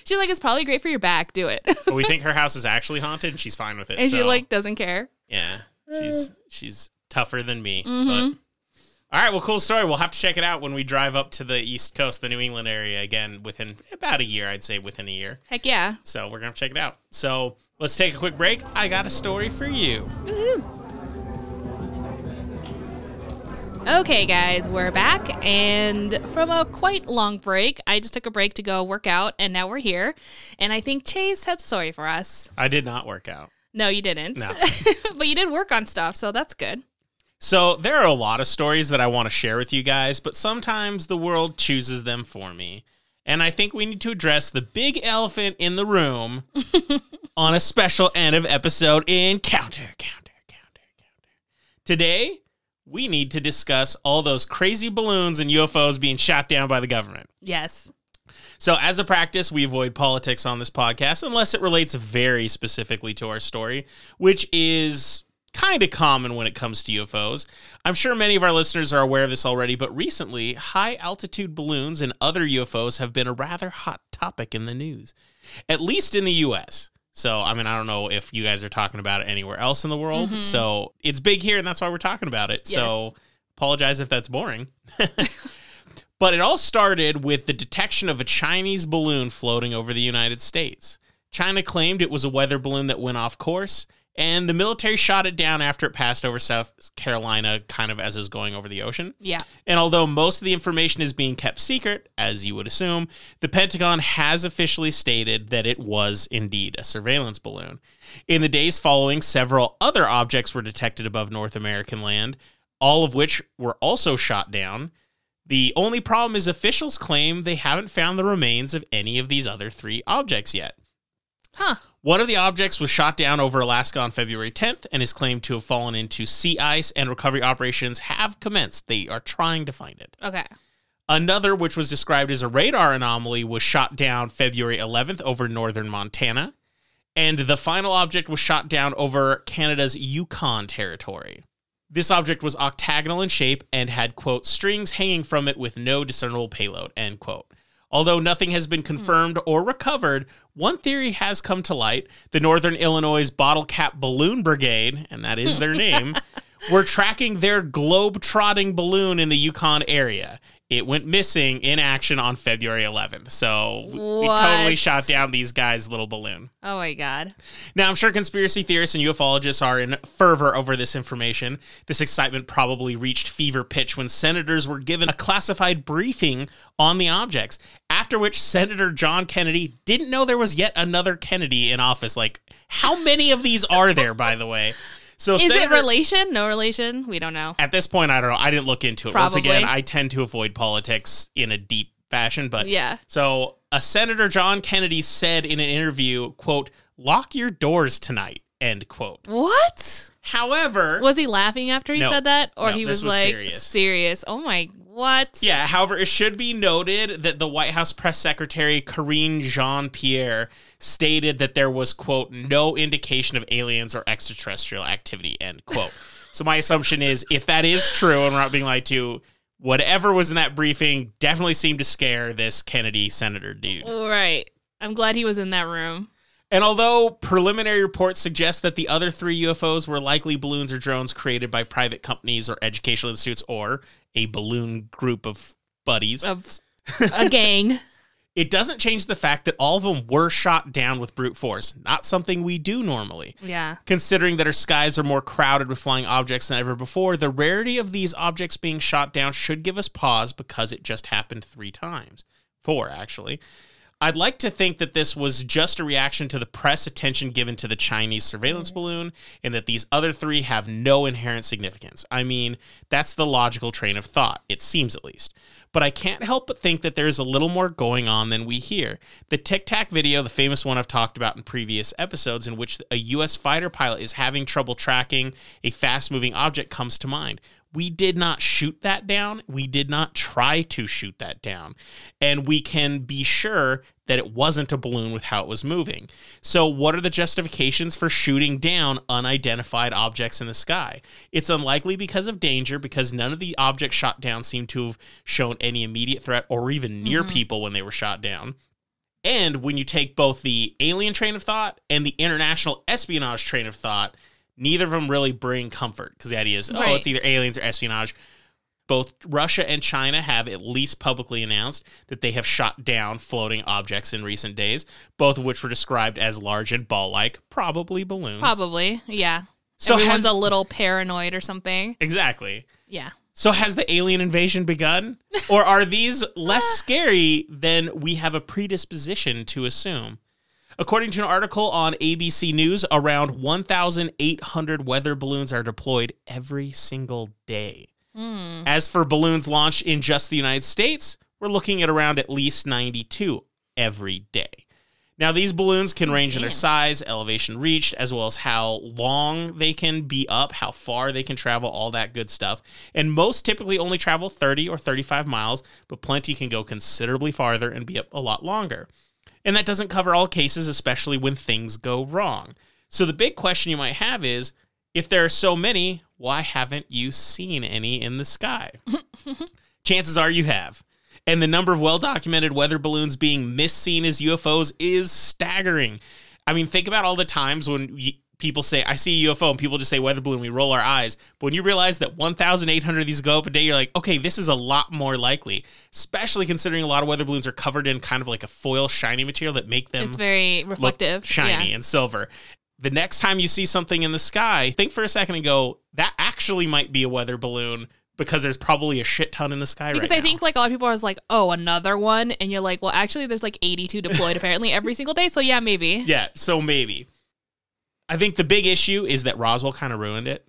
She's like, it's probably great for your back. Do it. But we think her house is actually haunted, and she's fine with it. And she, like, doesn't care. Yeah. She's tougher than me. Mm-hmm. But all right, well, cool story. We'll have to check it out when we drive up to the East Coast, the New England area, again, within about a year, I'd say within a year. Heck yeah. So we're going to check it out. So let's take a quick break. I got a story for you. Woohoo. Okay, guys, we're back, and from a quite long break, I just took a break to go work out, and now we're here, and I think Chase has a story for us. I did not work out. No, you didn't. No. But you did work on stuff, so that's good. So there are a lot of stories that I want to share with you guys, but sometimes the world chooses them for me. And I think we need to address the big elephant in the room on a special end of episode Encounter. Today, we need to discuss all those crazy balloons and UFOs being shot down by the government. Yes. So as a practice, we avoid politics on this podcast unless it relates very specifically to our story, which is kind of common when it comes to UFOs. I'm sure many of our listeners are aware of this already, but recently, high-altitude balloons and other UFOs have been a rather hot topic in the news, at least in the U.S., So, I mean, I don't know if you guys are talking about it anywhere else in the world. Mm-hmm. So, it's big here, and that's why we're talking about it. Yes. So, apologize if that's boring. But it all started with the detection of a Chinese balloon floating over the United States. China claimed it was a weather balloon that went off course, and the military shot it down after it passed over South Carolina, kind of as it was going over the ocean. Yeah. And although most of the information is being kept secret, as you would assume, the Pentagon has officially stated that it was indeed a surveillance balloon. In the days following, several other objects were detected above North American land, all of which were also shot down. The only problem is officials claim they haven't found the remains of any of these other three objects yet. Huh. One of the objects was shot down over Alaska on February 10th and is claimed to have fallen into sea ice, and recovery operations have commenced. They are trying to find it. Okay. Another, which was described as a radar anomaly, was shot down February 11th over northern Montana. And the final object was shot down over Canada's Yukon territory. This object was octagonal in shape and had, quote, strings hanging from it with no discernible payload, end quote. Although nothing has been confirmed or recovered, one theory has come to light. The Northern Illinois Bottle Cap Balloon Brigade, and that is their name, were tracking their globe-trotting balloon in the Yukon area. It went missing in action on February 11th. So we totally shot down these guys' little balloon. Oh, my God. Now, I'm sure conspiracy theorists and ufologists are in fervor over this information. This excitement probably reached fever pitch when senators were given a classified briefing on the objects, after which Senator John Kennedy didn't know there was yet another Kennedy in office. Like, how many of these are there, by the way? So is it relation? No relation? We don't know. At this point, I don't know. I didn't look into it. Probably. Once again, I tend to avoid politics in a deep fashion. But yeah. So a Senator John Kennedy said in an interview, quote, lock your doors tonight, end quote. What? However. Was he laughing after he said that? Or he was like, serious? Oh my, what? Yeah, however, it should be noted that the White House press secretary, Karine Jean-Pierre, stated that there was, quote, no indication of aliens or extraterrestrial activity, end quote. So my assumption is, if that is true, and we're not being lied to, whatever was in that briefing definitely seemed to scare this Kennedy senator dude. Right. I'm glad he was in that room. And although preliminary reports suggest that the other three UFOs were likely balloons or drones created by private companies or educational institutes or a balloon group of buddies. Of a gang. It doesn't change the fact that all of them were shot down with brute force, not something we do normally. Yeah. Considering that our skies are more crowded with flying objects than ever before, the rarity of these objects being shot down should give us pause because it just happened 3 times. 4, actually. I'd like to think that this was just a reaction to the press attention given to the Chinese surveillance balloon and that these other 3 have no inherent significance. I mean, that's the logical train of thought, it seems at least. But I can't help but think that there's a little more going on than we hear. The Tic Tac video, the famous one I've talked about in previous episodes, in which a U.S. fighter pilot is having trouble tracking a fast-moving object, comes to mind. We did not shoot that down. We did not try to shoot that down. And we can be sure that it wasn't a balloon with how it was moving. So what are the justifications for shooting down unidentified objects in the sky? It's unlikely because of danger, because none of the objects shot down seem to have shown any immediate threat or even near people when they were shot down. And when you take both the alien train of thought and the international espionage train of thought, neither of them really bring comfort, because the idea is, it's either aliens or espionage. Both Russia and China have at least publicly announced that they have shot down floating objects in recent days, both of which were described as large and ball-like, probably balloons. Probably, yeah. So everyone's a little paranoid or something. Exactly. Yeah. So has the alien invasion begun? Or are these less scary than we have a predisposition to assume? According to an article on ABC News, around 1,800 weather balloons are deployed every single day. As for balloons launched in just the United States, we're looking at least 92 every day. Now, these balloons can range in their size, elevation reached, as well as how long they can be up, how far they can travel, all that good stuff. And most typically only travel 30 or 35 miles, but plenty can go considerably farther and be up a lot longer. And that doesn't cover all cases, especially when things go wrong. So the big question you might have is, if there are so many, why haven't you seen any in the sky? Chances are you have. And the number of well-documented weather balloons being misseen as UFOs is staggering. I mean, think about all the times when people say, I see a UFO, and people just say weather balloon, we roll our eyes. But when you realize that 1,800 of these go up a day, you're like, okay, this is a lot more likely, especially considering a lot of weather balloons are covered in kind of like a foil shiny material that make them it's very reflective, shiny and silver. The next time you see something in the sky, think for a second and go, that actually might be a weather balloon, because there's probably a shit ton in the sky right now. Because I think like a lot of people are like, oh, another one. And you're like, well, actually, there's like 82 deployed apparently every single day. So yeah, maybe. Yeah, so maybe. I think the big issue is that Roswell kind of ruined it.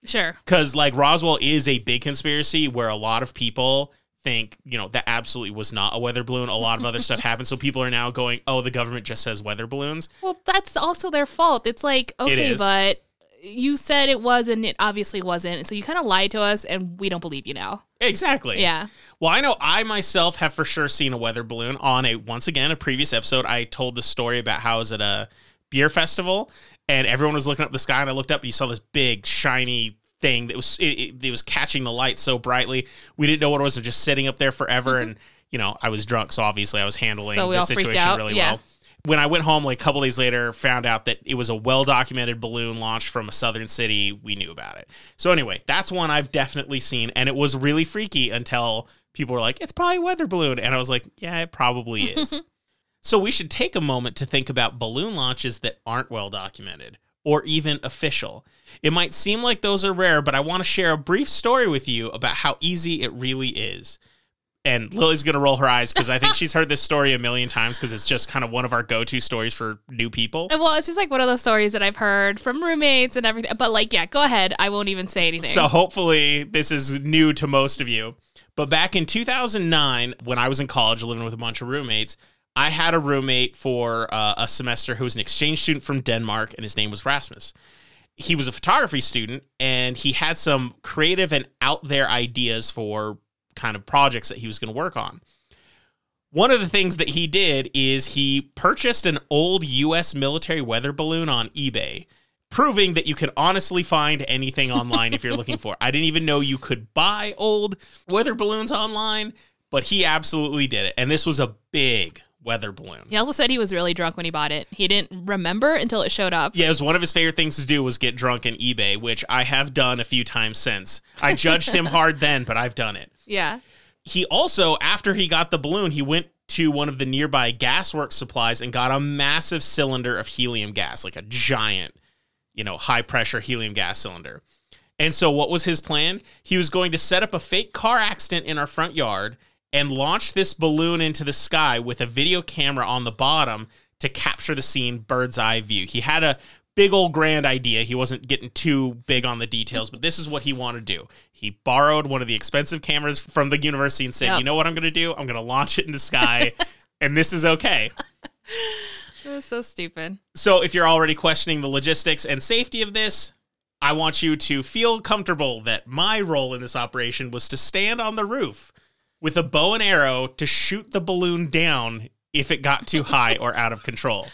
Sure. Because like Roswell is a big conspiracy where a lot of people think, you know, that absolutely was not a weather balloon. A lot of other stuff happened. So people are now going, oh, the government just says weather balloons. Well, that's also their fault. It's like, okay, but you said it was and it obviously wasn't. So you kind of lied to us and we don't believe you now. Exactly. Yeah. Well, I know I myself have for sure seen a weather balloon on once again, a previous episode. I told the story about how I was at a beer festival and everyone was looking up the sky and I looked up and you saw this big shiny thing that was, it was catching the light so brightly. We didn't know what it was. It was just sitting up there forever. And, you know, I was drunk. So obviously I was handling the situation really well. When I went home, like a couple days later, found out that it was a well-documented balloon launched from a southern city. We knew about it. So anyway, that's one I've definitely seen. And it was really freaky until people were like, it's probably a weather balloon. And I was like, yeah, it probably is. So we should take a moment to think about balloon launches that aren't well-documented or even official. It might seem like those are rare, but I want to share a brief story with you about how easy it really is. And Lily's going to roll her eyes because I think she's heard this story a million times because it's just kind of one of our go-to stories for new people. Well, it's just like one of those stories that I've heard from roommates and everything. But like, yeah, go ahead. I won't even say anything. So hopefully this is new to most of you. But back in 2009, when I was in college living with a bunch of roommates, I had a roommate for a semester who was an exchange student from Denmark, and his name was Rasmus. He was a photography student, and he had some creative and out there ideas for kind of projects that he was going to work on. One of the things that he did is he purchased an old U.S. military weather balloon on eBay, proving that you can honestly find anything online if you're looking for it. I didn't even know you could buy old weather balloons online, but he absolutely did it. And this was a big weather balloon. He also said he was really drunk when he bought it. He didn't remember until it showed up. Yeah, it was one of his favorite things to do was get drunk on eBay, which I have done a few times since. I judged him hard then, but I've done it. Yeah. He also, after he got the balloon, he went to one of the nearby gasworks supplies and got a massive cylinder of helium gas, like a giant, you know, high pressure helium gas cylinder. And so what was his plan? He was going to set up a fake car accident in our front yard and launch this balloon into the sky with a video camera on the bottom to capture the scene bird's eye view. He had a big old grand idea. He wasn't getting too big on the details, but this is what he wanted to do. He borrowed one of the expensive cameras from the university and said, you know what I'm going to do? I'm going to launch it in the sky, and this is okay. It was so stupid. So if you're already questioning the logistics and safety of this, I want you to feel comfortable that my role in this operation was to stand on the roof with a bow and arrow to shoot the balloon down if it got too high or out of control.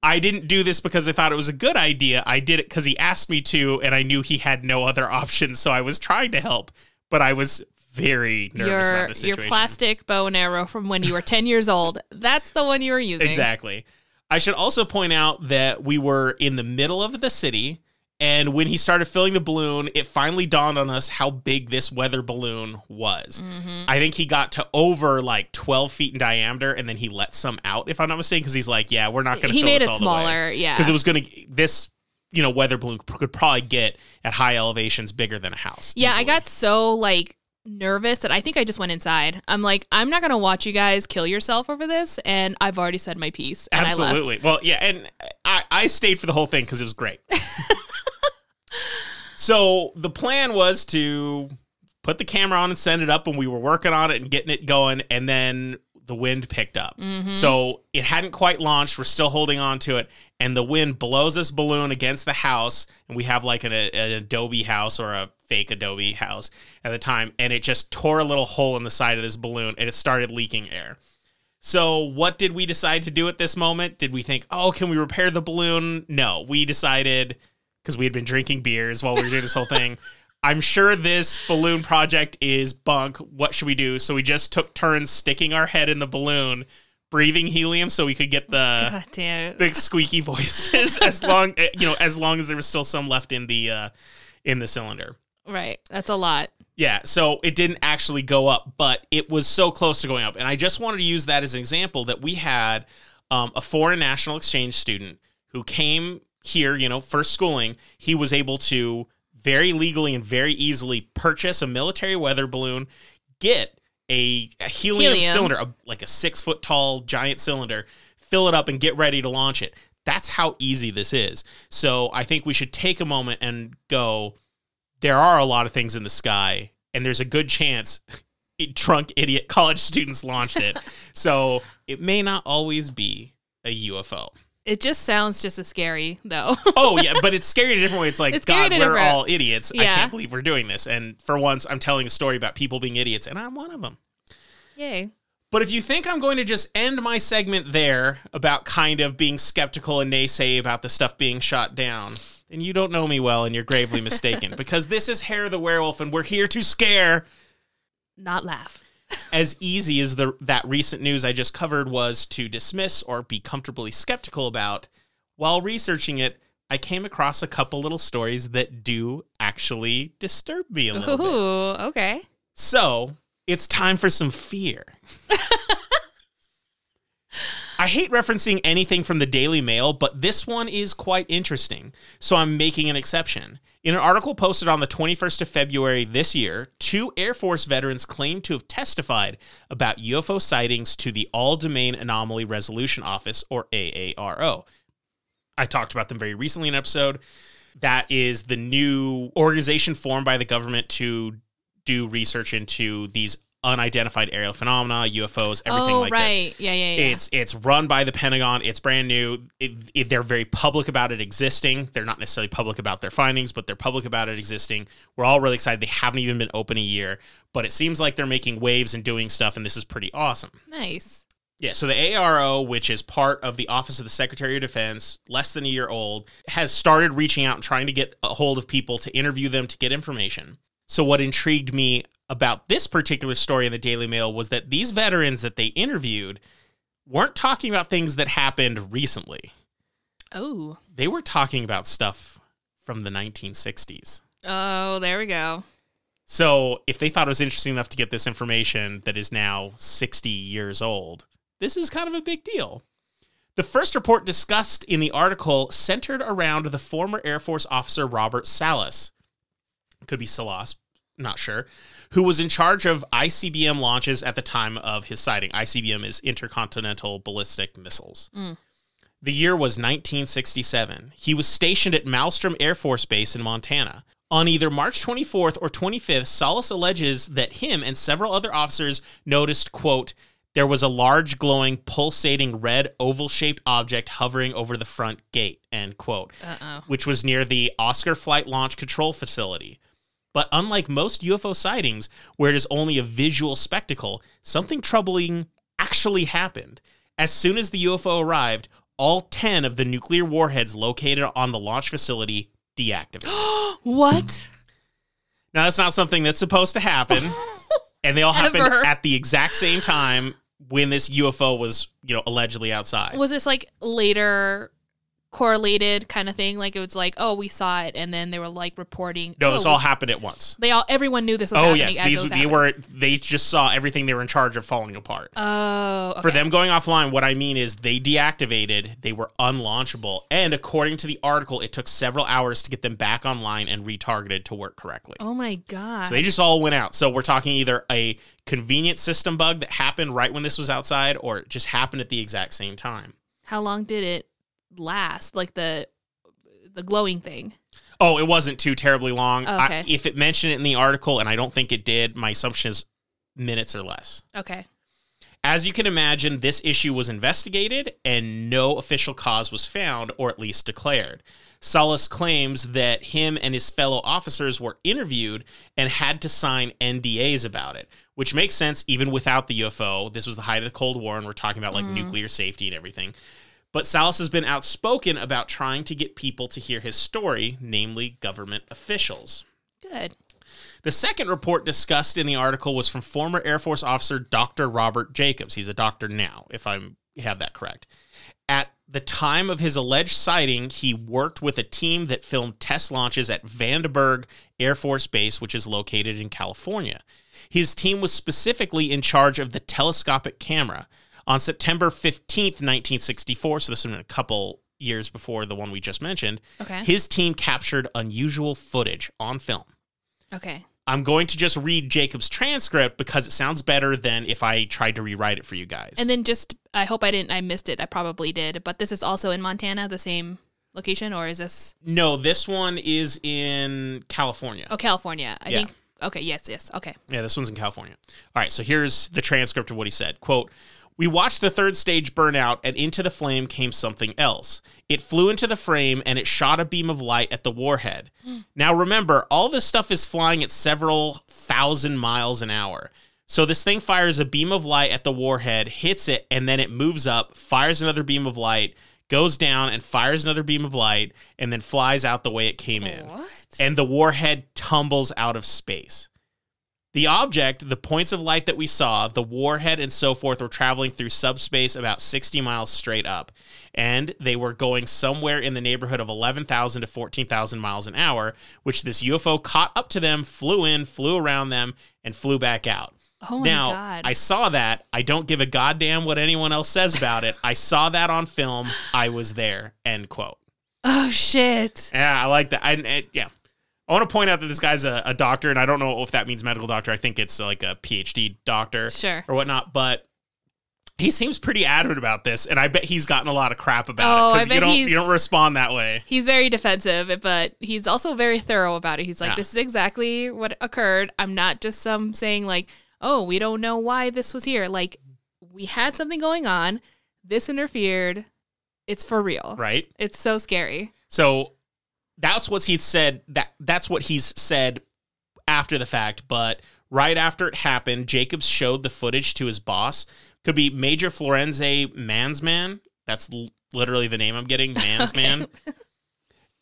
I didn't do this because I thought it was a good idea. I did it because he asked me to, and I knew he had no other options, so I was trying to help, but I was very nervous about the situation. Your plastic bow and arrow from when you were 10 years old, that's the one you were using. Exactly. I should also point out that we were in the middle of the city, and when he started filling the balloon, it finally dawned on us how big this weather balloon was. Mm-hmm. I think he got to over like 12 feet in diameter, and then he let some out, if I'm not mistaken, because he's like, yeah, we're not going to fill this all the way. He made it smaller, yeah. Because it was going to, this weather balloon could probably get at high elevations bigger than a house. Yeah, easily. I got so like nervous that I think I just went inside. I'm like, I'm not going to watch you guys kill yourself over this. And I've already said my piece. And Absolutely. I left. Well, yeah. And I stayed for the whole thing because it was great. So the plan was to put the camera on and send it up, and we were working on it and getting it going. And then the wind picked up. Mm-hmm. So it hadn't quite launched. We're still holding on to it. And the wind blows this balloon against the house. And we have like an adobe house or a fake adobe house at the time. And it just tore a little hole in the side of this balloon and it started leaking air. So what did we decide to do at this moment? Did we think, oh, can we repair the balloon? No, we decided, because we had been drinking beers while we were doing this whole thing, I'm sure this balloon project is bunk. What should we do? So we just took turns sticking our head in the balloon, breathing helium so we could get the squeaky voices as long as there was still some left in the cylinder. Right. That's a lot. Yeah. So it didn't actually go up, but it was so close to going up. And I just wanted to use that as an example that we had a foreign national exchange student who came here, first schooling. He was able to very legally and very easily purchase a military weather balloon, get a helium cylinder, like a 6-foot tall giant cylinder, fill it up and get ready to launch it. That's how easy this is. So I think we should take a moment and go, there are a lot of things in the sky, and there's a good chance drunk idiot college students launched it. So it may not always be a UFO. It just sounds just as scary, though. Oh, yeah, but it's scary in a different way. It's like, God, we're all idiots. Yeah. I can't believe we're doing this. And for once, I'm telling a story about people being idiots, and I'm one of them. Yay. But if you think I'm going to just end my segment there about kind of being skeptical and naysay about the stuff being shot down, then you don't know me well, and you're gravely mistaken. Because this is Hair of the Werewolf, and we're here to scare. Not laugh. As easy as that recent news I just covered was to dismiss or be comfortably skeptical about, while researching it, I came across a couple little stories that do actually disturb me a little bit. Ooh, okay. So, it's time for some fear. I hate referencing anything from the Daily Mail, but this one is quite interesting, so I'm making an exception. In an article posted on the 21st of February this year, 2 Air Force veterans claimed to have testified about UFO sightings to the All-Domain Anomaly Resolution Office, or AARO. I talked about them very recently in an episode. That is the new organization formed by the government to do research into these unidentified aerial phenomena, UFOs, everything like right. this. Yeah. It's run by the Pentagon. It's brand new. They're very public about it existing. They're not necessarily public about their findings, but they're public about it existing. We're all really excited. They haven't even been open a year, but it seems like they're making waves and doing stuff, and this is pretty awesome. Nice. Yeah, so the ARO, which is part of the Office of the Secretary of Defense, less than a year old, has started reaching out and trying to get a hold of people to interview them to get information. So what intrigued me about this particular story in the Daily Mail was that these veterans that they interviewed weren't talking about things that happened recently. Oh. They were talking about stuff from the 1960s. Oh, there we go. So if they thought it was interesting enough to get this information that is now 60 years old, this is kind of a big deal. The first report discussed in the article centered around the former Air Force officer Robert Salas. Could be Salas, not sure, who was in charge of ICBM launches at the time of his sighting. ICBM is Intercontinental Ballistic Missiles. The year was 1967. He was stationed at Malmstrom Air Force Base in Montana. On either March 24th or 25th, Salas alleges that him and several other officers noticed, quote, there was a large glowing, pulsating red oval-shaped object hovering over the front gate, end quote, which was near the Oscar Flight Launch Control Facility. But unlike most UFO sightings, where it is only a visual spectacle, something troubling actually happened. As soon as the UFO arrived, all 10 of the nuclear warheads located on the launch facility deactivated. What? Now, that's not something that's supposed to happen. And they all happened at the exact same time when this UFO was, allegedly outside. Was this like later correlated kind of thing? Like it was like, oh, we saw it, and then they were like reporting. No, this all happened at once. Everyone knew this was happening. Yes, they just saw everything they were in charge of falling apart. Oh, okay. For them going offline, what I mean is they deactivated, they were unlaunchable, and according to the article, it took several hours to get them back online and retargeted to work correctly. Oh my god! So they just all went out. So we're talking either a convenient system bug that happened right when this was outside, or it just happened at the exact same time. How long did it last? Like the glowing thing? Oh, it wasn't too terribly long. Oh, okay. If it mentioned it in the article, and I don't think it did, my assumption is minutes or less. Okay. As you can imagine, this issue was investigated and no official cause was found, or at least declared. Salas claims that him and his fellow officers were interviewed and had to sign NDAs about it, which makes sense even without the UFO. This was the height of the Cold War, and we're talking about like nuclear safety and everything. But Salas has been outspoken about trying to get people to hear his story, namely government officials. Good. The second report discussed in the article was from former Air Force officer Dr. Robert Jacobs. He's a doctor now, if I have that correct. At the time of his alleged sighting, he worked with a team that filmed test launches at Vandenberg Air Force Base, which is located in California. His team was specifically in charge of the telescopic camera. On September 15th, 1964, so this was a couple years before the one we just mentioned, his team captured unusual footage on film. Okay. I'm going to just read Jacob's transcript because it sounds better than if I tried to rewrite it for you guys. And then I hope I missed it. I probably did. But this is also in Montana, the same location, or is this? No, this one is in California. Oh, California. I think. Okay, yes. Okay. Yeah, this one's in California. All right, so here's the transcript of what he said. Quote, "We watched the third stage burn out, and into the flame came something else. It flew into the frame, and it shot a beam of light at the warhead. Now remember, all this stuff is flying at several thousand miles an hour. So this thing fires a beam of light at the warhead, hits it, and then it moves up, fires another beam of light, goes down and fires another beam of light, and then flies out the way it came in. What? And the warhead tumbles out of space. The object, the points of light that we saw, the warhead and so forth, were traveling through subspace about 60 miles straight up. And they were going somewhere in the neighborhood of 11,000 to 14,000 miles an hour, which this UFO caught up to them, flew in, flew around them, and flew back out." Oh my now, God. I saw that. I don't give a goddamn what anyone else says about it. I saw that on film. I was there. End quote. Oh, shit. Yeah, I like that. I want to point out that this guy's a doctor, and I don't know if that means medical doctor. I think it's like a PhD doctor or whatnot, but he seems pretty adamant about this, and I bet he's gotten a lot of crap about it because you don't respond that way. He's very defensive, but he's also very thorough about it. He's like, this is exactly what occurred. I'm not just saying like, oh, we don't know why this was here. Like, we had something going on. This interfered. It's for real. Right. It's so scary. So that's what he said. That's what he's said after the fact. But right after it happened, Jacobs showed the footage to his boss. Could be Major Florenze Mansman. That's literally the name I'm getting, Mansman.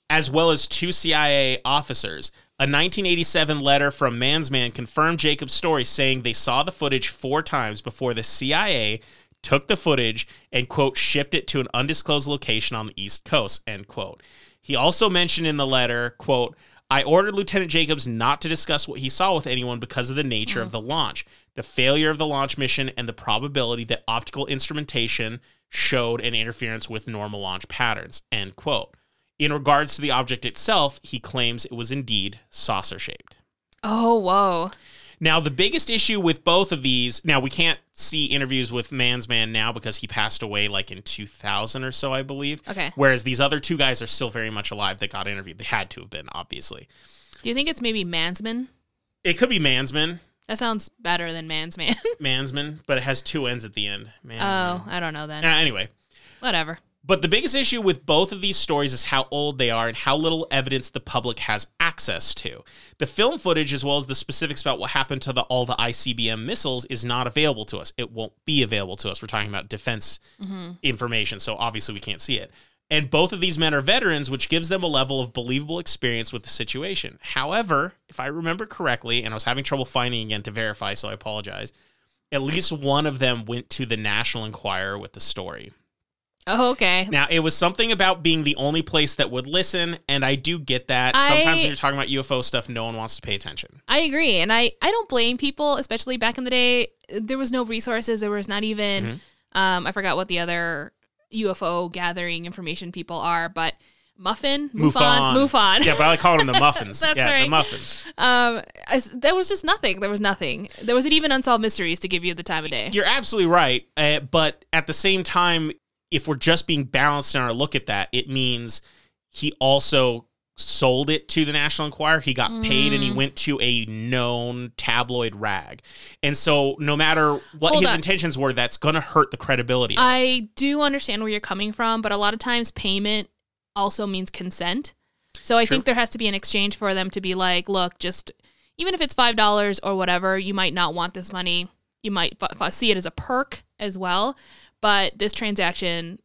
As well as 2 CIA officers. A 1987 letter from Mansman confirmed Jacobs' story, saying they saw the footage 4 times before the CIA took the footage and, quote, shipped it to an undisclosed location on the East Coast, end quote. He also mentioned in the letter, quote, "I ordered Lieutenant Jacobs not to discuss what he saw with anyone because of the nature of the launch, the failure of the launch mission, and the probability that optical instrumentation showed an interference with normal launch patterns," end quote. In regards to the object itself, he claims it was indeed saucer-shaped. Oh, whoa. Now, the biggest issue with both of these, now we can't see interviews with Mansman now because he passed away like in 2000 or so, I believe. Okay. Whereas these other 2 guys are still very much alive that got interviewed. They had to have been, obviously. Do you think it's maybe Mansman? It could be Mansman. That sounds better than Mansman. Mansman, but it has 2 N's at the end. Mansman. Oh, I don't know then. Anyway. Whatever. But the biggest issue with both of these stories is how old they are and how little evidence the public has access to. The film footage, as well as the specifics about what happened to all the ICBM missiles, is not available to us. It won't be available to us. We're talking about defense information, so obviously we can't see it. And both of these men are veterans, which gives them a level of believable experience with the situation. However, if I remember correctly, and I was having trouble finding again to verify, so I apologize, at least one of them went to the National Enquirer with the story. Oh, okay. Now, it was something about being the only place that would listen, and I do get that. Sometimes when you're talking about UFO stuff, no one wants to pay attention. I agree, and I don't blame people, especially back in the day. There was no resources. There was not even, I forgot what the other UFO gathering information people are, but MUFON. Yeah, but I like calling them the muffins. That's right. The muffins. There was just nothing. There was nothing. There wasn't even Unsolved Mysteries to give you the time of day. You're absolutely right, but at the same time, if we're just being balanced in our look at that, it means he also sold it to the National Enquirer. He got paid and he went to a known tabloid rag. And so no matter what his intentions were, that's going to hurt the credibility. I do understand where you're coming from, but a lot of times payment also means consent. So I think there has to be an exchange for them to be like, look, just even if it's $5 or whatever, you might not want this money. You might see it as a perk as well. But this transaction,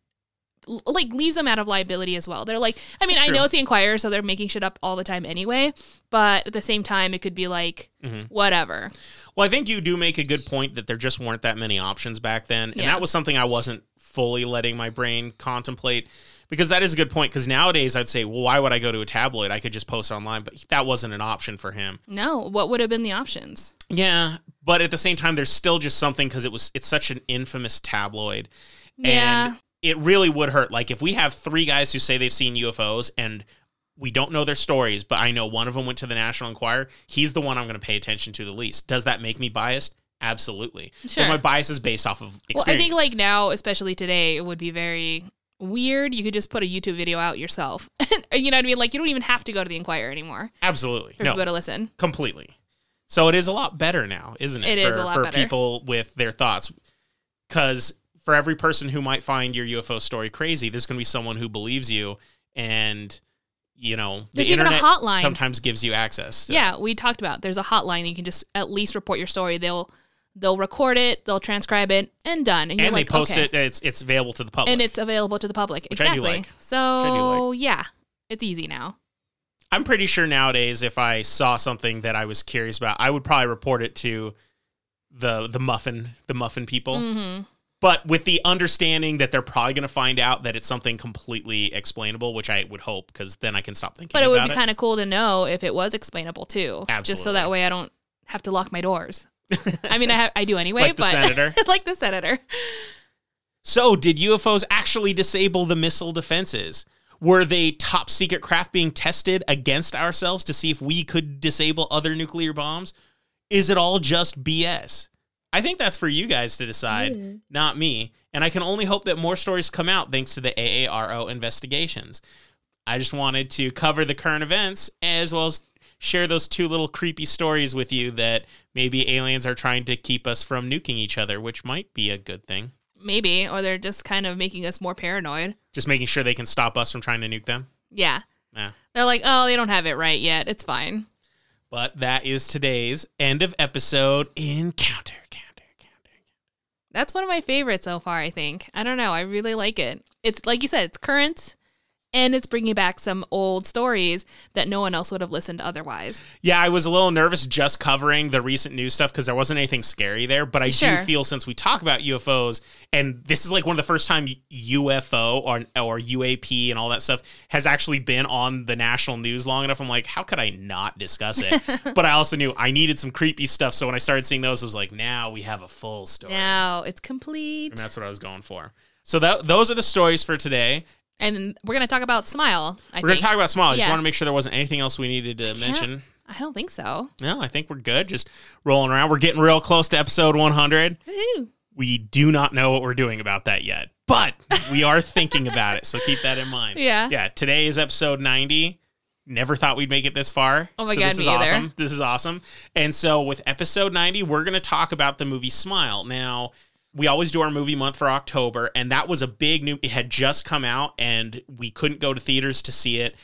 like, leaves them out of liability as well. They're like, I mean, I know it's the Enquirer, so they're making shit up all the time anyway. But at the same time, it could be like, whatever. Well, I think you do make a good point that there just weren't that many options back then. And that was something I wasn't fully letting my brain contemplate. Because that is a good point. Because nowadays, I'd say, well, why would I go to a tabloid? I could just post online. But that wasn't an option for him. No. What would have been the options? Yeah. But at the same time, there's still just something because it's such an infamous tabloid. Yeah. And it really would hurt. Like, if we have 3 guys who say they've seen UFOs and we don't know their stories, but I know one of them went to the National Enquirer, he's the one I'm going to pay attention to the least. Does that make me biased? Absolutely. Sure. But my bias is based off of experience. Well, I think, like, now, especially today, it would be very weird. You could just put a YouTube video out yourself. You know what I mean? Like, you don't even have to go to the Enquirer anymore. Absolutely. For people to listen. Completely. So it is a lot better now, isn't it? It is a lot better. For people with their thoughts. Because for every person who might find your UFO story crazy, there's going to be someone who believes you. And, you know, there's the even internet a hotline sometimes gives you access. Yeah, we talked about there's a hotline. You can just at least report your story. They'll record it, they'll transcribe it, and done. And, they post it. It's available to the public. And it's available to the public. Which exactly. I do like. So, yeah, it's easy now. I'm pretty sure nowadays if I saw something that I was curious about, I would probably report it to the muffin people. But with the understanding that they're probably going to find out that it's something completely explainable, which I would hope, because then I can stop thinking about it. But it would be kind of cool to know if it was explainable, too. Absolutely. Just so that way I don't have to lock my doors. I mean, I do anyway, like the senator. Like the senator. So, did UFOs actually disable the missile defenses? Were they top secret craft being tested against ourselves to see if we could disable other nuclear bombs? Is it all just BS? I think that's for you guys to decide, not me. And I can only hope that more stories come out thanks to the AARO investigations. I just wanted to cover the current events as well as share those 2 little creepy stories with you that maybe aliens are trying to keep us from nuking each other, which might be a good thing. Maybe, or they're just kind of making us more paranoid. Just making sure they can stop us from trying to nuke them? Yeah. They're like, oh, they don't have it right yet. It's fine. But that is today's end of episode encounter. That's one of my favorites so far, I think. I don't know. I really like it. It's like you said, it's current. And it's bringing back some old stories that no one else would have listened to otherwise. Yeah, I was a little nervous just covering the recent news stuff because there wasn't anything scary there. But I do feel since we talk about UFOs, and this is like one of the first time UFO or UAP and all that stuff has actually been on the national news long enough. I'm like, how could I not discuss it? But I also knew I needed some creepy stuff. So when I started seeing those, I was like, now we have a full story. Now it's complete. And that's what I was going for. So those are the stories for today. And we're going to talk about Smile, We're going to talk about Smile. I just want to make sure there wasn't anything else we needed to mention. I don't think so. No, I think we're good. Just rolling around. We're getting real close to episode 100. Woohoo. We do not know what we're doing about that yet, but we are thinking about it. So keep that in mind. Yeah. Today is episode 90. Never thought we'd make it this far. Oh my God, this is awesome. This is awesome. And so with episode 90, we're going to talk about the movie Smile. Now, we always do our movie month for October, and that was a big new. It had just come out, and we couldn't go to theaters to see it,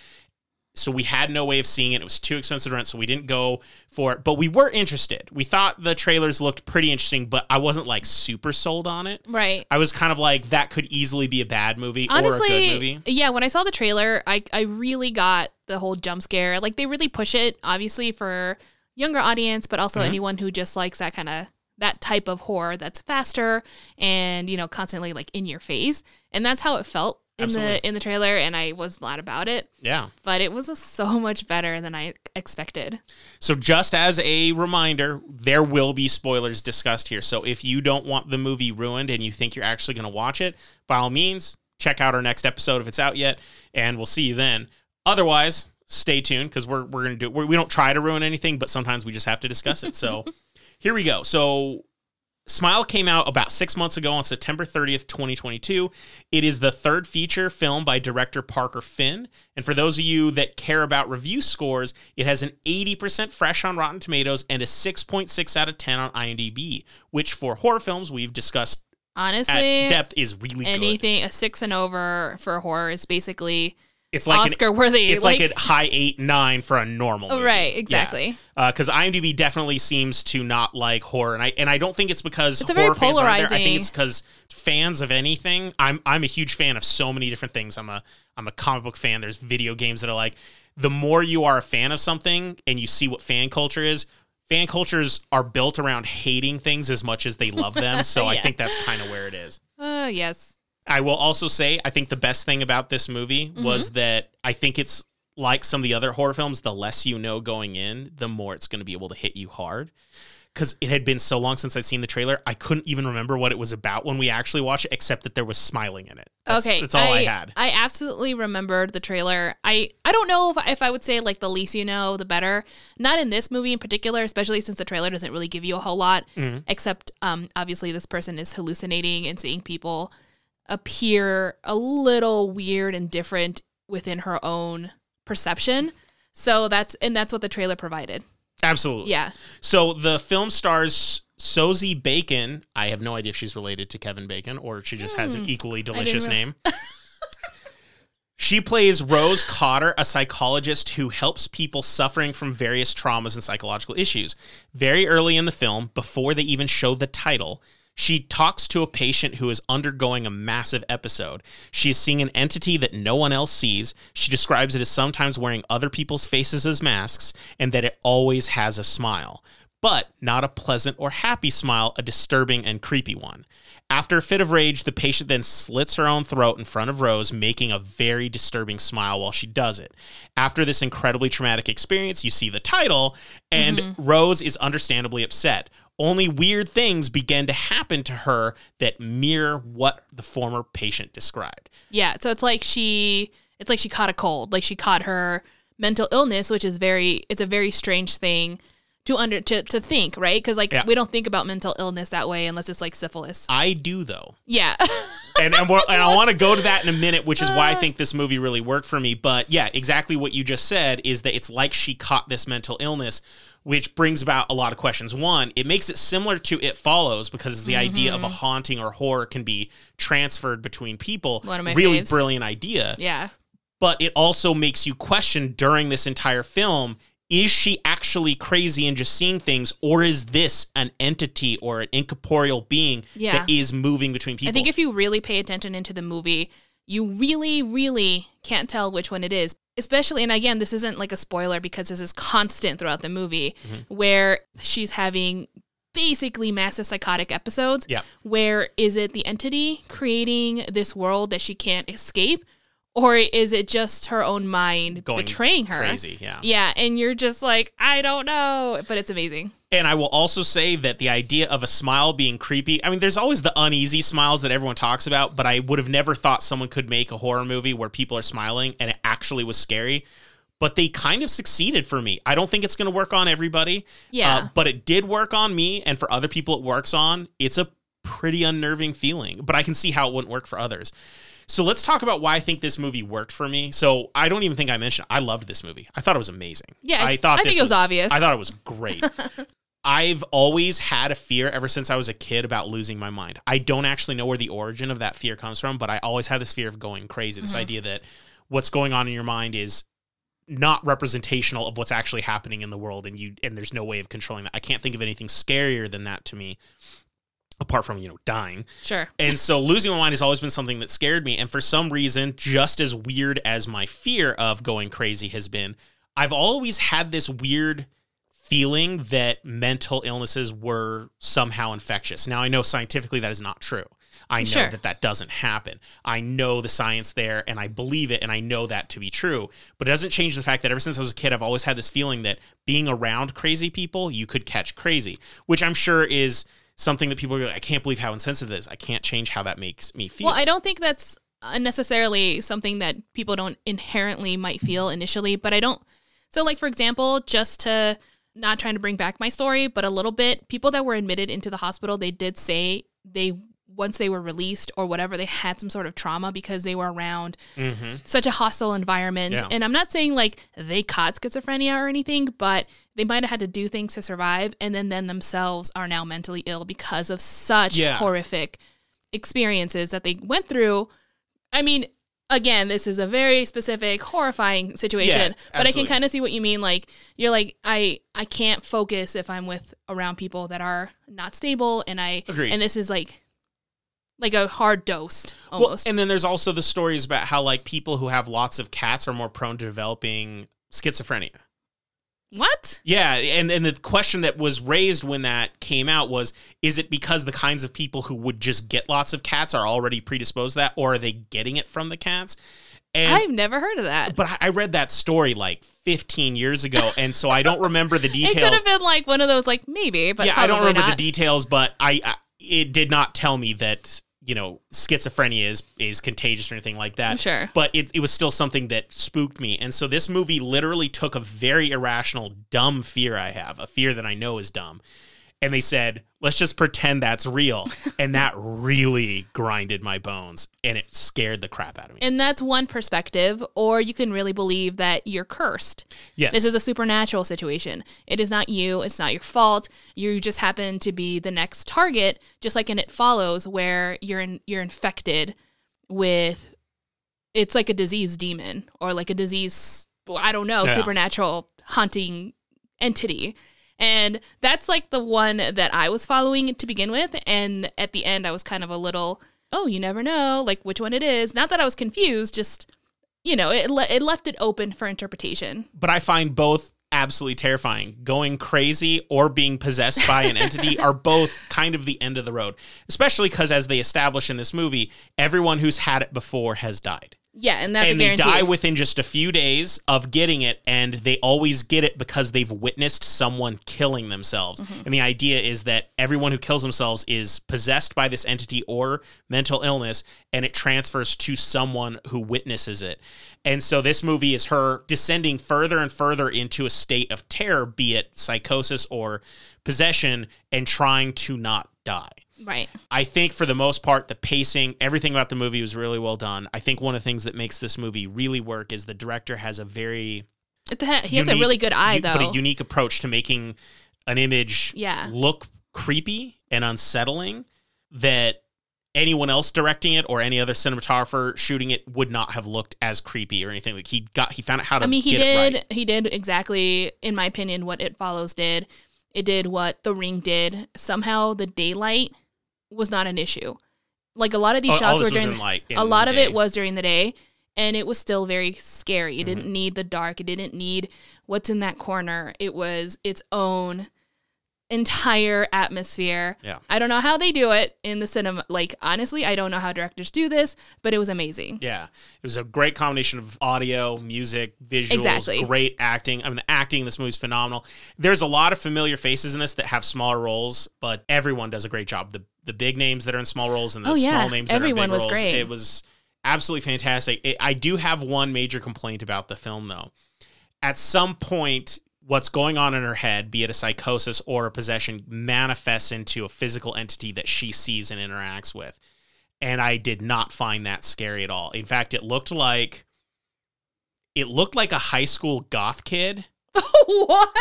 so we had no way of seeing it. It was too expensive to rent, so we didn't go for it. But we were interested. We thought the trailers looked pretty interesting, but I wasn't like super sold on it. Right. I was kind of like, that could easily be a bad movie. Honestly, or a good movie. Yeah, when I saw the trailer, I really got the whole jump scare. Like, they really push it, obviously, for younger audience, but also anyone who just likes that kind of that type of horror that's faster and, you know, constantly like in your face. And that's how it felt in the trailer, and I was glad about it. Yeah. But it was so much better than I expected. So just as a reminder, there will be spoilers discussed here. So if you don't want the movie ruined and you think you're actually going to watch it, by all means, check out our next episode if it's out yet, and we'll see you then. Otherwise, stay tuned, because we're going to do it. We don't try to ruin anything, but sometimes we just have to discuss it. So here we go. So Smile came out about 6 months ago on September 30th, 2022. It is the third feature film by director Parker Finn. And for those of you that care about review scores, it has an 80% fresh on Rotten Tomatoes and a 6.6 out of 10 on IMDb, which for horror films we've discussed honestly at depth is really anything, good. A 6 and over for horror is basically... It's like Oscar worthy. It's like a high 8, 9 for a normal movie. Right, exactly. Because IMDb definitely seems to not like horror, and I don't think it's because it's a horror very polarizing. fans aren't there. I think it's because fans of anything. I'm a huge fan of so many different things. I'm a comic book fan. There's video games that are like, the more you are a fan of something and you see what fan culture is, fan cultures are built around hating things as much as they love them. So I think that's kind of where it is. Yes. I will also say, I think the best thing about this movie was that I think it's like some of the other horror films, the less you know going in, the more it's going to be able to hit you hard. Because it had been so long since I'd seen the trailer, I couldn't even remember what it was about when we actually watched it, except that there was smiling in it. That's all I had. I absolutely remembered the trailer. I don't know if I would say like the least you know, the better. Not in this movie in particular, especially since the trailer doesn't really give you a whole lot, except obviously this person is hallucinating and seeing people appear a little weird and different within her own perception. So that's what the trailer provided. Absolutely. Yeah. So the film stars Sosie Bacon. I have no idea if she's related to Kevin Bacon or if she just has an equally delicious name. She plays Rose Cotter, a psychologist who helps people suffering from various traumas and psychological issues. Very early in the film, before they even show the title, she talks to a patient who is undergoing a massive episode. She is seeing an entity that no one else sees. She describes it as sometimes wearing other people's faces as masks, and that it always has a smile. But not a pleasant or happy smile, a disturbing and creepy one. After a fit of rage, the patient then slits her own throat in front of Rose, making a very disturbing smile while she does it. After this incredibly traumatic experience, you see the title, and Rose is understandably upset. Only weird things begin to happen to her that mirror what the former patient described. Yeah, so it's like she caught a cold, like she caught her mental illness, which is it's a very strange thing to think, right? Because we don't think about mental illness that way unless it's like syphilis. I do though. Yeah. and I want to go to that in a minute, which is why I think this movie really worked for me. But yeah, exactly what you just said is that it's like she caught this mental illness, which brings about a lot of questions. One, it makes it similar to It Follows because it's the idea of a haunting or horror can be transferred between people. One of my really faves. Brilliant idea. Yeah. But it also makes you question during this entire film, is she actually crazy and just seeing things, or is this an entity or an incorporeal being that is moving between people? I think if you really pay attention into the movie, you really, really can't tell which one it is. Especially, and again, this isn't like a spoiler because this is constant throughout the movie, where she's having basically massive psychotic episodes. Yeah. Where is it the entity creating this world that she can't escape? Or is it just her own mind betraying her? Crazy, yeah. Yeah, and you're just like, I don't know, but it's amazing. And I will also say that the idea of a smile being creepy, I mean, there's always the uneasy smiles that everyone talks about, but I would have never thought someone could make a horror movie where people are smiling and it actually was scary. But they kind of succeeded for me. I don't think it's going to work on everybody. Yeah. But it did work on me, and for other people it works on. It's a pretty unnerving feeling, but I can see how it wouldn't work for others. So let's talk about why I think this movie worked for me. So I don't even think I mentioned, I loved this movie. I thought it was amazing. Yeah, I think it was obvious. I thought it was great. I've always had a fear ever since I was a kid about losing my mind. I don't actually know where the origin of that fear comes from, but I always had this fear of going crazy. This idea that what's going on in your mind is not representational of what's actually happening in the world, and there's no way of controlling that. I can't think of anything scarier than that to me. Apart from, dying. Sure. And so losing my mind has always been something that scared me. And for some reason, just as weird as my fear of going crazy has been, I've always had this weird feeling that mental illnesses were somehow infectious. Now, I know scientifically that is not true. I know that doesn't happen. I know the science there, and I believe it, and I know that to be true. But it doesn't change the fact that ever since I was a kid, I've always had this feeling that being around crazy people, you could catch crazy, which I'm sure is something that people are like, I can't believe how insensitive it is. I can't change how that makes me feel. Well, I don't think that's necessarily something that people don't inherently might feel initially, but I don't. So, like, for example, just to not trying to bring back my story, but a little bit, people that were admitted into the hospital, they did say once they were released or whatever, they had some sort of trauma because they were around such a hostile environment. Yeah. And I'm not saying like they caught schizophrenia or anything, but they might have had to do things to survive. And then themselves are now mentally ill because of such horrific experiences that they went through. I mean, again, this is a very specific, horrifying situation, but I can kind of see what you mean. Like, you're like, I can't focus if I'm around people that are not stable, and Agreed. And this is like a hard dose almost. Well, and then there's also the stories about how like people who have lots of cats are more prone to developing schizophrenia. What? Yeah, and the question that was raised when that came out was, is it because the kinds of people who would just get lots of cats are already predisposed to that, or are they getting it from the cats? And, I've never heard of that. But I read that story like 15 years ago, and so I don't remember the details. It could have been like one of those, like, maybe, but I don't remember not. the details, but it did not tell me that, you know, schizophrenia is contagious or anything like that. Sure. But it was still something that spooked me. And so this movie literally took a very irrational, dumb fear I have, a fear that I know is dumb. And they said, let's just pretend that's real. And that really grinded my bones, and it scared the crap out of me. And that's one perspective, or you can really believe that you're cursed. Yes. This is a supernatural situation. It is not you. It's not your fault. You just happen to be the next target, just like in It Follows, where you're infected with, it's like a disease demon, or like a disease, I don't know, supernatural haunting entity. And that's like the one that I was following to begin with. And at the end, I was kind of a little, oh, you never know, like which one it is. Not that I was confused, just, you know, it left it open for interpretation. But I find both absolutely terrifying. Going crazy or being possessed by an entity are both kind of the end of the road, especially because, as they establish in this movie, everyone who's had it before has died. Yeah, and that's a guarantee. And they die within just a few days of getting it, and they always get it because they've witnessed someone killing themselves. Mm-hmm. And the idea is that everyone who kills themselves is possessed by this entity or mental illness, and it transfers to someone who witnesses it. And so this movie is her descending further and further into a state of terror, be it psychosis or possession, and trying to not die. Right. I think for the most part, the pacing, everything about the movie was really well done. I think one of the things that makes this movie really work is the director has a very he has a really good eye, though. But a unique approach to making an image look creepy and unsettling that anyone else directing it or any other cinematographer shooting it would not have looked as creepy or anything. Like he found out how to get it right. He did exactly, in my opinion, what It Follows did. It did what The Ring did. Somehow the daylight was not an issue. Like a lot of these shots were during it was during the day, and it was still very scary. It didn't need the dark. It didn't need what's in that corner. It was its own entire atmosphere. Yeah. I don't know how they do it in the cinema. Like, honestly, I don't know how directors do this, but it was amazing. Yeah. It was a great combination of audio, music, visuals, great acting. I mean, the acting in this movie is phenomenal. There's a lot of familiar faces in this that have smaller roles, but everyone does a great job. The big names that are in small roles and the small names that are in big roles. Great. It was absolutely fantastic. I do have one major complaint about the film, though. At some point, what's going on in her head, be it a psychosis or a possession, manifests into a physical entity that she sees and interacts with. And I did not find that scary at all. In fact, it looked like a high school goth kid. What?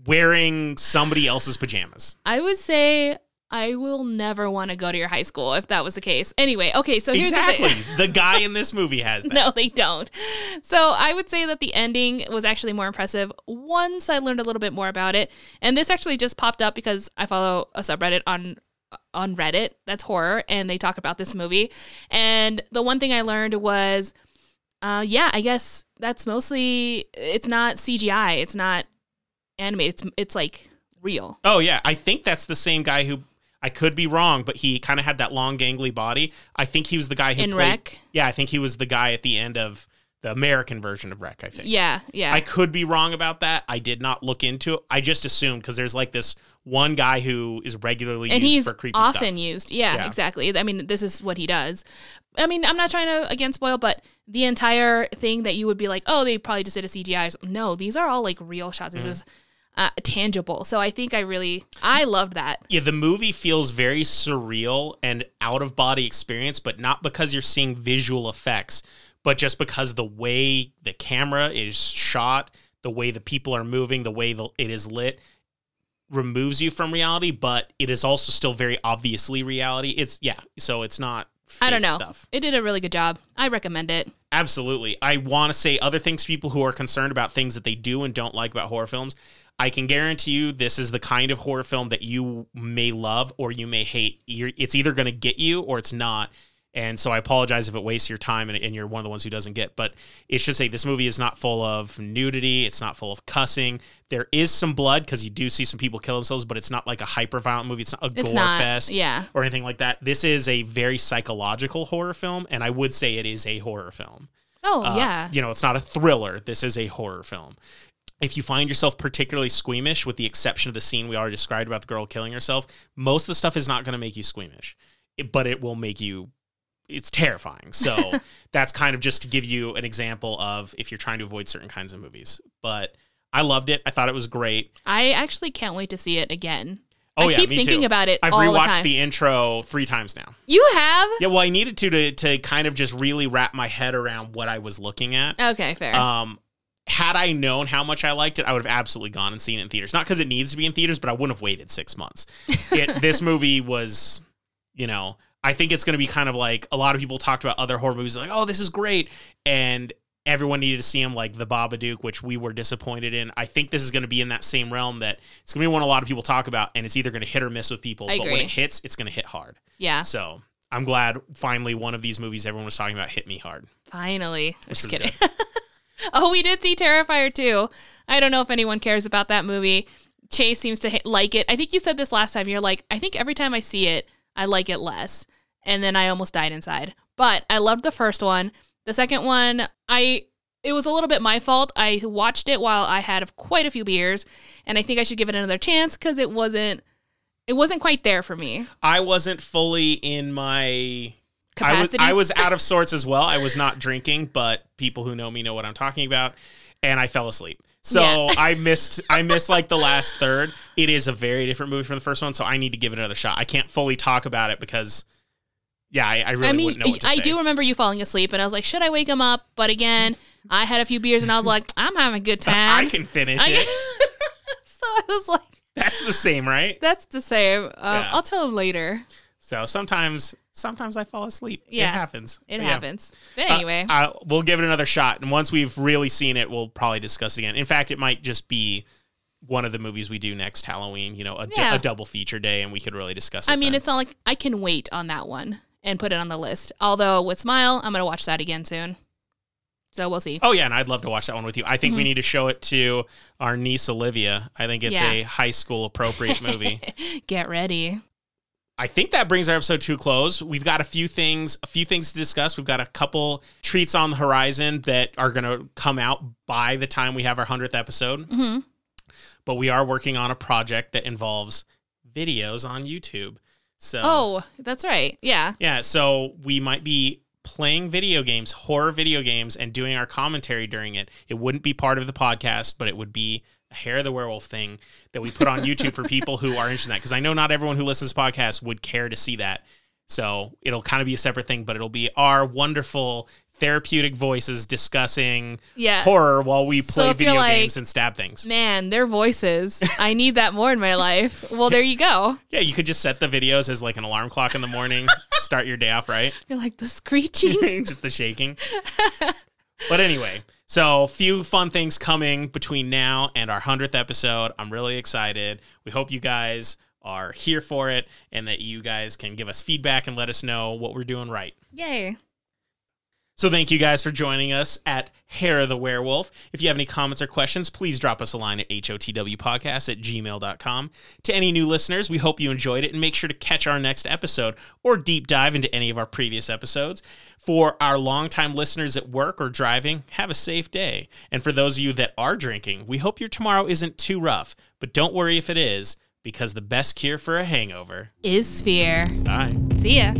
Wearing somebody else's pajamas. I would say I will never want to go to your high school if that was the case. Anyway, okay, so here's the thing. The guy in this movie has that. No, they don't. So I would say that the ending was actually more impressive once I learned a little bit more about it. And this actually just popped up because I follow a subreddit on Reddit that's horror, and they talk about this movie. And the one thing I learned was, I guess that's mostly, it's not CGI. It's not animated. It's like real. Oh yeah, I think that's the same guy who, I could be wrong, but he kind of had that long gangly body. I think he was the guy who in played, Rec. Yeah, I think he was the guy at the end of the American version of Rec, I think. Yeah, yeah. I could be wrong about that. I did not look into it. I just assumed because there's like this one guy who is regularly used for creepy stuff. And he's often used. Yeah, exactly. I mean, this is what he does. I mean, I'm not trying to, again, spoil, but the entire thing that you would be like, oh, they probably just did a CGI. No, these are all like real shots. This is tangible. So I think I loved that. Yeah, the movie feels very surreal and out-of-body experience, but not because you're seeing visual effects, but just because the way the camera is shot, the way the people are moving, the way it is lit removes you from reality, but it is also still very obviously reality. So it's not fake I don't know. Stuff. It did a really good job. I recommend it. Absolutely. I want to say other things to people who are concerned about things that they do and don't like about horror films. I can guarantee you this is the kind of horror film that you may love or you may hate. It's either going to get you or it's not. And so I apologize if it wastes your time and you're one of the ones who doesn't get. But it should say this movie is not full of nudity. It's not full of cussing. There is some blood because you do see some people kill themselves, but it's not like a hyper-violent movie. It's not a gore fest or anything like that. This is a very psychological horror film, and I would say it is a horror film. Oh, yeah. It's not a thriller. This is a horror film. If you find yourself particularly squeamish, with the exception of the scene we already described about the girl killing herself, most of the stuff is not going to make you squeamish, but it will make you... It's terrifying. So that's kind of just to give you an example of if you're trying to avoid certain kinds of movies. But I loved it. I thought it was great. I actually can't wait to see it again. Oh, I keep thinking about it. I've all rewatched the time. the intro 3 times now. You have? Yeah, well, I needed to kind of just really wrap my head around what I was looking at. Okay, fair. Had I known how much I liked it, I would have absolutely gone and seen it in theaters. Not because it needs to be in theaters, but I wouldn't have waited 6 months. This movie was, I think it's going to be kind of like a lot of people talked about other horror movies like, oh, this is great. And everyone needed to see them like The Babadook, which we were disappointed in. I think this is going to be in that same realm that it's going to be one a lot of people talk about, and it's either going to hit or miss with people. But when it hits, it's going to hit hard. Yeah. So I'm glad finally one of these movies everyone was talking about hit me hard. Finally. I'm just kidding. Oh, we did see Terrifier 2. I don't know if anyone cares about that movie. Chase seems to like it. I think you said this last time. You're like, I think every time I see it, I like it less. And then I almost died inside. But I loved the first one. The second one, it was a little bit my fault. I watched it while I had quite a few beers, and I think I should give it another chance because it wasn't quite there for me. I wasn't fully in my capacities. I was out of sorts as well. I was not drinking, but people who know me know what I'm talking about, and I fell asleep. So yeah. I missed like the last third. It is a very different movie from the first one, so I need to give it another shot. I can't fully talk about it because I really wouldn't know what to say. I do remember you falling asleep, and I was like, should I wake him up? But again, I had a few beers, and I was like, I'm having a good time. I can finish it. So I was like... That's the same, right? That's the same. I'll tell him later. So sometimes I fall asleep. Yeah. It happens. It happens. But anyway. We'll give it another shot, and once we've really seen it, we'll probably discuss it again. In fact, it might just be one of the movies we do next Halloween, a double feature day, and we could really discuss it. I mean, it's not like I can wait on that one and put it on the list. Although with Smile, I'm going to watch that again soon. So we'll see. Oh, yeah, and I'd love to watch that one with you. I think we need to show it to our niece, Olivia. I think it's a high school appropriate movie. Get ready. I think that brings our episode to a close. We've got a few things to discuss. We've got a couple treats on the horizon that are going to come out by the time we have our 100th episode. Mm-hmm. But we are working on a project that involves videos on YouTube. So, oh, that's right. Yeah. Yeah. So we might be playing video games, horror video games, and doing our commentary during it. It wouldn't be part of the podcast, but it would be a Hair of the Werewolf thing that we put on YouTube for people who are interested in that. Because I know not everyone who listens to podcasts would care to see that. So it'll kind of be a separate thing, but it'll be our wonderful therapeutic voices discussing horror while we play video games and stab things. Man, their voices. I need that more in my life. Well, there you go. Yeah, you could just set the videos as like an alarm clock in the morning. Start your day off right. You're like the screeching. Just the shaking. But anyway, so a few fun things coming between now and our 100th episode. I'm really excited. We hope you guys are here for it and that you guys can give us feedback and let us know what we're doing right. Yay. So thank you guys for joining us at Hair of the Werewolf. If you have any comments or questions, please drop us a line at hotwpodcast@gmail.com. To any new listeners, we hope you enjoyed it, and make sure to catch our next episode or deep dive into any of our previous episodes. For our longtime listeners at work or driving, have a safe day. And for those of you that are drinking, we hope your tomorrow isn't too rough, but don't worry if it is, because the best cure for a hangover is fear. Bye. See ya.